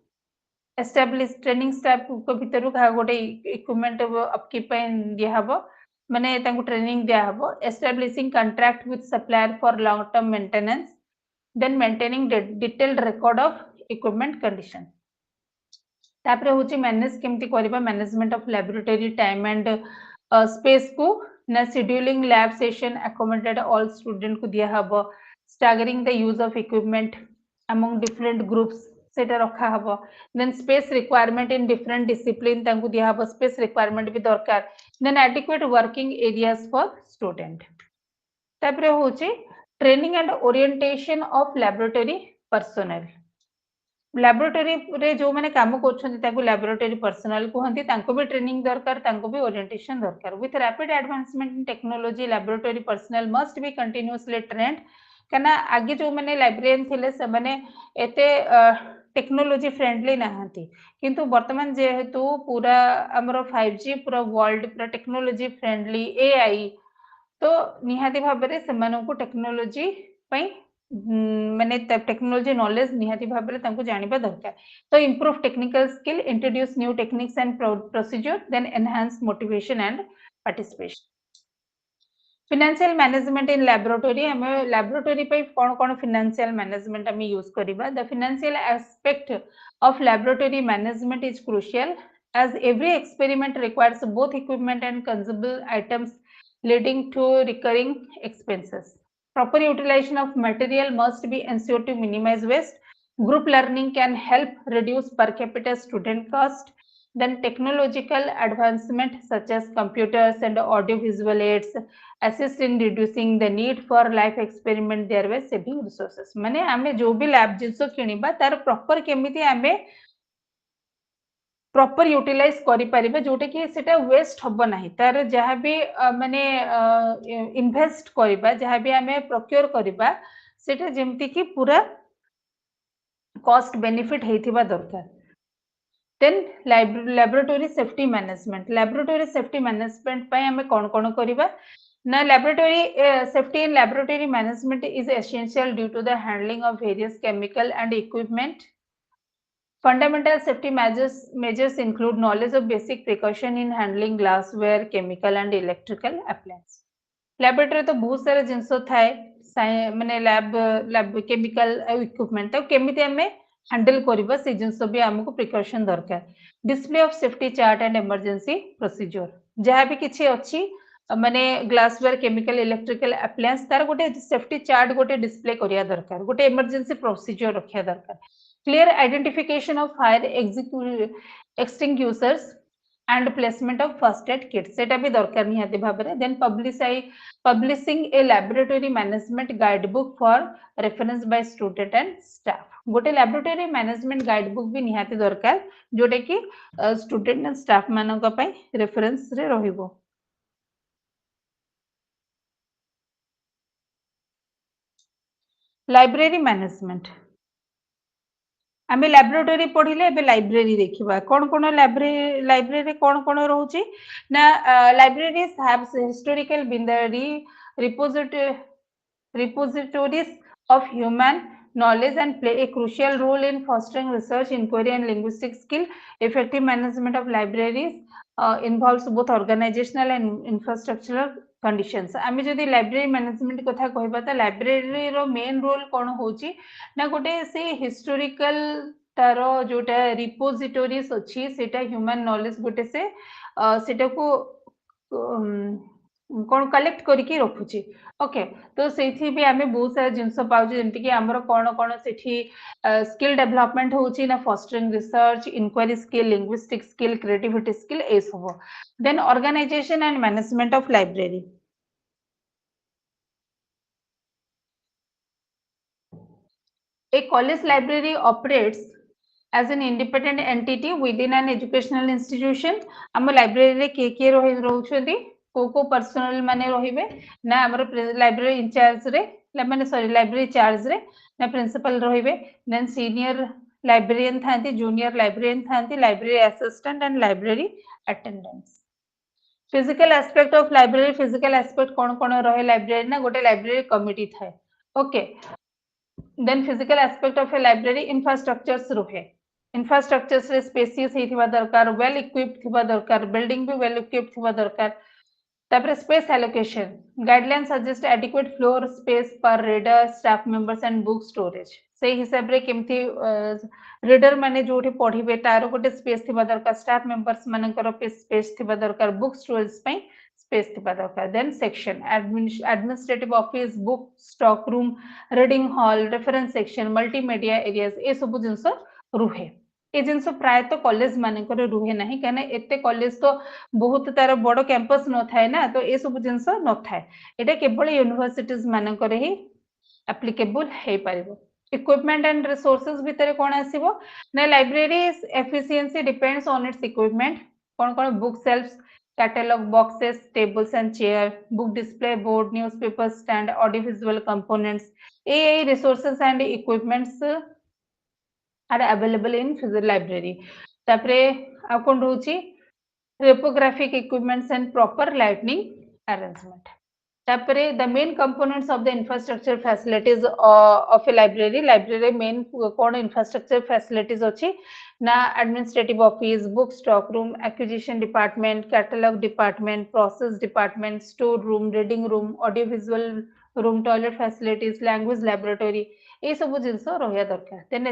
establish training staff को भितर गोटे equipment upkeep पे दिया हबो माने तांको ट्रेनिंग दिया हबो. Establishing contract with supplier for long term maintenance, then maintaining detailed record of equipment condition. तापरे होची मैनेज केमती करिबा management of laboratory time and space को ना scheduling lab session accommodate all student को दिया हबो. Staggering the use of equipment among different groups सेटा रखा हबो. Then space requirement in different discipline तांको दिया हबो. स्पेस रिक्वायरमेंट भी दरकार. Then adequate working areas for student. तापरे होची training and orientation of laboratory personnel. Laboratory रे जो माने काम करछन ताको लैबोरेटरी पर्सनल कहंती तांको भी ट्रेनिंग दरकार तांको भी ओरिएंटेशन दरकार. With rapid advancement in technology laboratory personnel must be continuously trained. कना आगे जो माने लाइब्रेरियन थिले से माने एते टेक्नोलॉजी फ्रेंडली नहांती किंतु वर्तमान जेहेतु पूरा हमरो 5G पूरा वर्ल्ड पूरा टेक्नोलॉजी फ्रेंडली एआई तो निहाती भाबरे सेमाननको टेक्नोलॉजी पई माने टेक्नोलॉजी नॉलेज निहाती भाबरे तांको जानिबा दरकार. To improve technical skill, introduce new techniques and procedure, then enhance motivation and participation. Financial management in laboratory हमें laboratory पे कौन financial management हमें use करिबा. The financial aspect of laboratory management is crucial as every experiment requires both equipment and consumable items leading to recurring expenses. Proper utilization of material must be ensured to minimize waste. Group learning can help reduce per capita student cost. Then technological advancement such as computers and audio-visual aids assist in reducing the need for life experiment thereby saving resources. माने आमे जो भी lab जिंसो किनिबा तार proper केमिति आमे proper utilise करि परिबे जोटे कि सेटा वेस्ट हबो नाही. तार जहा भी माने इन्वेस्ट करिबा जहा भी आमे प्रोक्योर करिबा सेटा जेमति कि पूरा कॉस्ट बेनिफिट हेथिबा दरकार. Then laboratory safety management. Laboratory safety management पाए हमें कौन करिबा ना. Laboratory safety in laboratory management is essential due to the handling of various chemical and equipment. Fundamental safety measures include knowledge of basic precaution in handling glassware, chemical and electrical appliances. Laboratory तो बहुत सारे जिनसो थाए माने lab chemical equipment तो केमिति हमें handle करिबा से जिनसो भी हमको प्रिकॉशन दरकार. Display of safety chart and emergency procedure जहाँ भी किछि अछि माने ग्लासवेयर केमिकल इलेक्ट्रिकल अप्लायंस तार गोटे सेफ्टी चार्ट गोटे डिस्प्ले करिया दरकार. गोटे इमरजेंसी प्रोसीजर रखिया दरकार. Clear identification of fire extinguishers and placement of first aid kits सेटा भी दरकार निहाती भाबरे then publishing a laboratory management guidebook for reference by student and staff गोटे laboratory management guidebook भी निहाती दरकार जोटे कि student and staff मानक पई reference रे रहिबो लाइब्रेरी मैनेजमेंट आम लैबोरेटरी पढ़ले ए लाइब्रेरी देखा कौन कौन लाइब्रेरी कौन कौन रोचे ना लाइब्रेरी हिस्टोरिकल बिंदारी repositories of human knowledge and play a crucial role in fostering research, inquiry, and linguistic skill. Effective management of libraries involves both organizational and infrastructural conditions. आम जदि लाइब्रेरी मैनेजमेंट कथा कहबा त लाइब्रेरी रो main role कौन होची ना गोटे से हिस्टोरिकल तार जोटा रिपोजिटोरीज अच्छी सेटा ह्यूमन नॉलेज गोटे से सेटा को कौन कलेक्ट करके रखुची ओके तो सेठी भी आमे बहुत सारा जिंस पाउची जेमति कि हमर कोन कोन सेठी स्किल डेवलपमेंट होची ना fostering research inquiry skill linguistic skill creativity skill ए सब then organization and management of library A college library operates as an independent entity within an educational institution. आम लाइब्रेरी रे के रहउछथि को पर्सनल माने रहिबे ना हमर लाइब्रेरी इंचार्ज रे माने सॉरी लाइब्रेरी चार्ज रे ना प्रिंसिपल रहिबे देन सीनियर लाइब्रेरियन थांती जूनियर लाइब्रेरियन थांती library assistant and library attendants physical aspect of library physical aspect कौन कौन रहे लाइब्रेरी ना गोटे लाइब्रेरी कमिटी थाए okay then physical aspect of a library infrastructures रहे इंफ्रास्ट्रक्चर्स रे स्पेसियस हेथिबा दरकार वेल इक्विप्ड थिबा दरकार बिल्डिंग भी वेल इक्विप्ड थिबा दरकार तापर space allocation guideline suggest adequate floor space per reader staff members and book storage से हिसाब रे केमथि रीडर माने जोठी पढिबे तार गोटे स्पेस थिबा दरकार स्टाफ मेंबर्स मानकर स्पेस थिबा दरकार बुक स्टोरेज पई स्पेस थिबा दरकार then section administrative office book stock room reading hall reference section multimedia areas ए सब जिंस रुहे ए जिनस प्रायतः कॉलेज मानकर रुहे ना कहीं एते कॉलेज तो बहुत तार बड़ कैंपस न थाए ना तो ये सब जिनस न थाए एटा केवल यूनिवर्सिटीज मानकर ही एप्लीकेबल हे पारिबो इक्विपमेंट एंड रिसोर्सेज भितर कोन आसीबो ना library efficiency depends on its equipment कोन कोन book shelfs catalog boxes tables and chair book display board newspaper stand audio visual components ए resources and equipments are available in physical library तापरे आ कोन रहउची reprographic equipments and proper lighting arrangement. तापरे the main components of the infrastructure facilities of a library main कौन infrastructure facilities अच्छी ना administrative office, book stock room, acquisition department, catalog department, process department, store room, reading room, audio visual room, toilet facilities, language laboratory ये सब जिनस रहिया दरकार then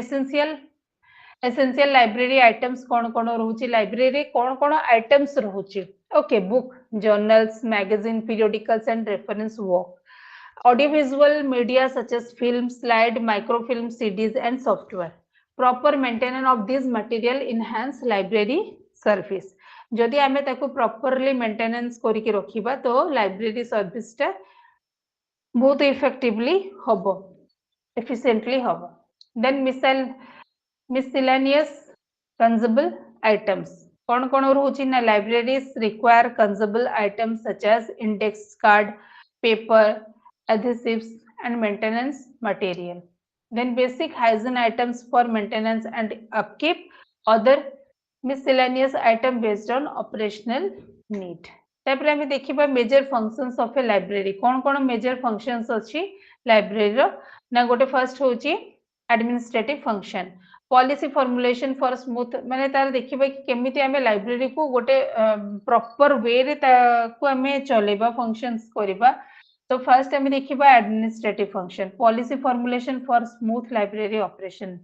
essential library items कौन कौन रोचे लाइब्रेरी कौन कौन आइटम्स रोचे okay book journals magazine periodicals and reference work audio visual media such as film slide microfilm CDs and software proper maintenance of this material enhance library service जदि आमे ताको properly maintenance करिके रखिबा तो library service टा बहुत effectively हबो efficiently हबो then miscellaneous consumable items कौन कौन रोची ना libraries require consumable items such as index card paper adhesives and maintenance material then basic hygiene items for maintenance and upkeep other miscellaneous item based on operational need तापर हम देखिबा major functions of a library कौन कौन major functions अछि library रो ना गोटे first होची administrative function policy formulation for smooth माने तार देखिबा कि केमिति हमें लाइब्रेरी को गोटे प्रॉपर वे रे ताको हमें चलेबा फंक्शंस करिबा तो फर्स्ट हमें देखिबा administrative function policy formulation for smooth library operation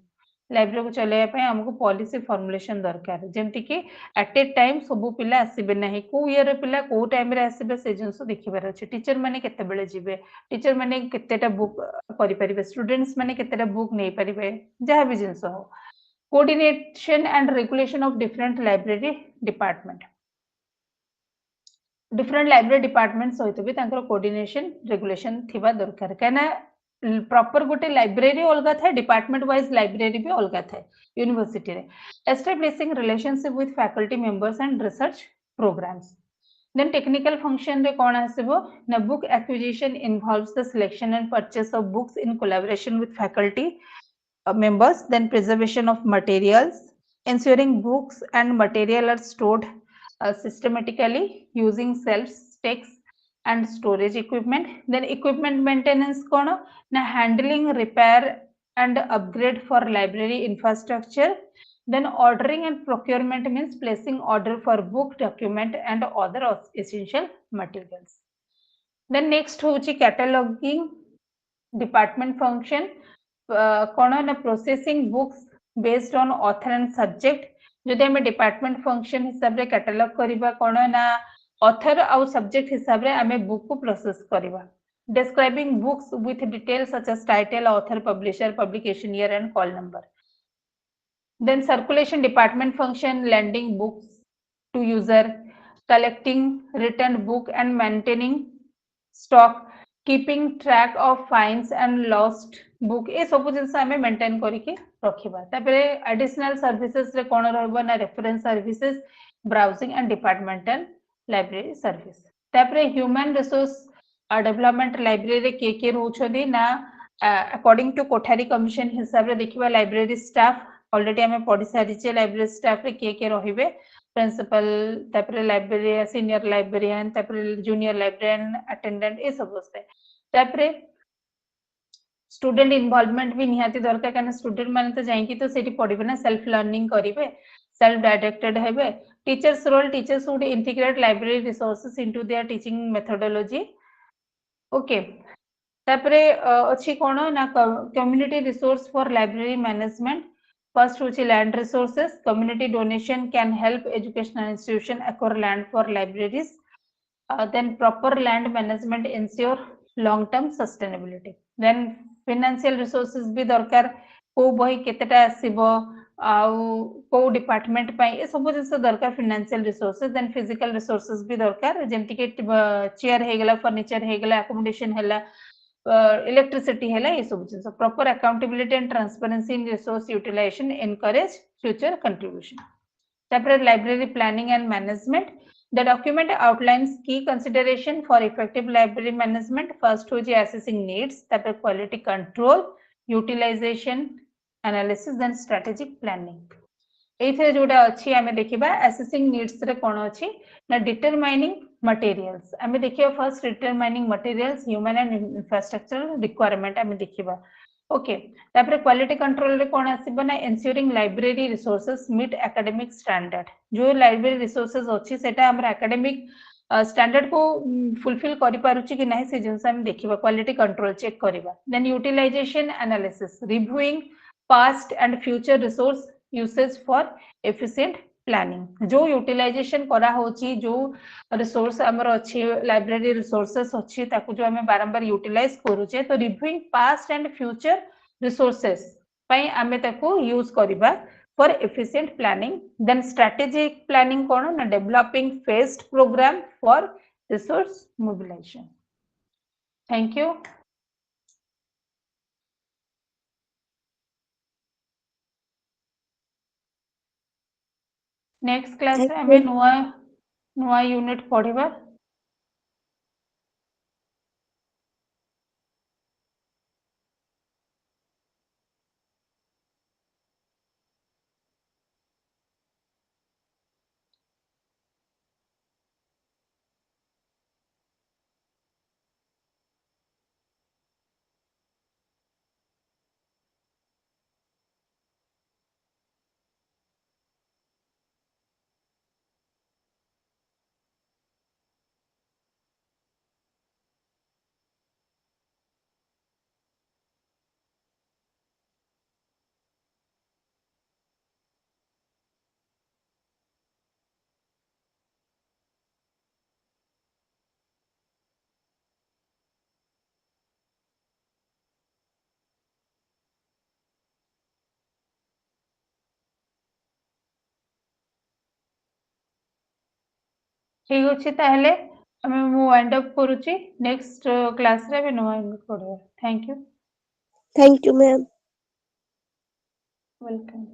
library को चलेया पे हमको पॉलिसी फॉर्मुलेशन दरकार जेमति कि एट ए टाइम सब पिला आसीबे नाही को ईयर पिला को टाइम रे आसीबे से जिंस देखिबार अछि टीचर माने केते बेले जिबे टीचर माने केतेटा बुक करि परिबे स्टूडेंट्स माने केतेटा बुक नै परिबे जहा भी जिंस हो coordination and regulation of different library department different library department सहित भी कोऑर्डिनेशन रेगुलेशन थिबा दरकार कहीं प्रॉपर गोटे लाइब्रेरी अलग था डिपार्टमेंट वाइज लाइब्रेरी भी अलग था यूनिवर्सिटी रे establishing relationship with faculty members and research programmes then technical function रे कौन आसिबो ना book acquisition involves the selection and purchase of books in collaboration with faculty members, then preservation of materials, ensuring books and material are stored systematically using shelves, stacks and storage equipment. Then equipment maintenance kono na handling, repair and upgrade for library infrastructure. Then ordering and procurement means placing order for book, document and other essential materials. Then next होची cataloging department function कौन ना processing books based on author and subject जदि आम department function हिसाब रे catalog करिबा कौन ना author आउ subject हिसाब रे आम book को process करिबा describing books with details such as title, author, publisher, publication year and call number. Then circulation department function lending books to user, collecting returned book and maintaining stock, keeping track of fines and lost book ए सब जिनस आमे maintain करिके रखिबा तापरे additional services रे कोन रहबो ना reference services browsing and departmental library service तापरे human resource development library के रहउछदी ना अकॉर्डिंग टू कोठारी कमिशन हिसाब रे देखिबा लाइब्रेरी स्टाफ ऑलरेडी आमे पढि सारिचे लाइब्रेरी स्टाफ रे के रहिबे प्रिंसिपल तापरे लाइब्रेरियन सीनियर लाइब्रेरियन तापरे जूनियर लाइब्रेरियन अटेंडेंट ए सब होते तापरे स्टूडेंट इन्वॉल्वमेंट भी निहाती दरकार कारण स्टूडेंट माने तो जाईकी तो सेठी पढिबे ना सेल्फ लर्निंग करिवे सेल्फ डायरेक्टेड हेबे teachers role teachers would integrate library resources into their teaching methodology okay तापरे अछि कोन ना community resource for library management first होची land resources community donation can help educational institution acquire land for libraries then proper land management ensure long term sustainability then financial resources भी दरकार को बही केतेटा आसीबो आउ को डिपार्टमेंट पई ए सब जिंस दरकार financial resources then physical resources भी दरकार जेंति के चेयर हे गेला फर्नीचर हे गेला अकोमोडेशन हेला इलेक्ट्रिसिटी हेला ए सब जिंस proper accountability and transparency in resource utilization encourage future contribution तापर library planning and management The document outlines key consideration for effective library management. First होची assessing needs, तापर quality control, utilization analysis, then strategic planning. एइथे जोटा अछि आमे देखिबा assessing needs रे कोन अछि ना determining materials. आमे देखिबा first determining materials, human and infrastructural requirement आमे देखिबा. ओके तापर क्वालिटी कंट्रोल रे कोन आसीबो ना ensuring library resources meet academic standard जो लाइब्रेरी रिसोर्सेस अछि सेटा हमर एकेडमिक स्टैंडर्ड को फुलफिल करि पारुछि कि नाही से जिंस हम देखिबा क्वालिटी कंट्रोल चेक करिबा then utilisation analysis reviewing past and future resource usage for efficient planning जो यूटिलाइजेशन करा होछि जो रिसोर्स हमर अछि लाइब्रेरी रिसोर्सेस अछि ताकू जो हमें बारंबार यूटिलाइज करूचे तो reviewing past and future resources पई हमें ताकू यूज करिबा for efficient planning then strategic planning कोन ना developing phased program for resource mobilization thank you next class रे हमें नुआ यूनिट पढिबा ठीक अछि ताहले ଆମେ ମୁଁ ୱାଇଣ୍ଡ ଅପ୍ କରୁଛି ନେକ୍ସଟ କ୍ଲାସରେ ଆମେ ନୂଆ ପଢ଼ିବା thank you Thank you, ma'am. Welcome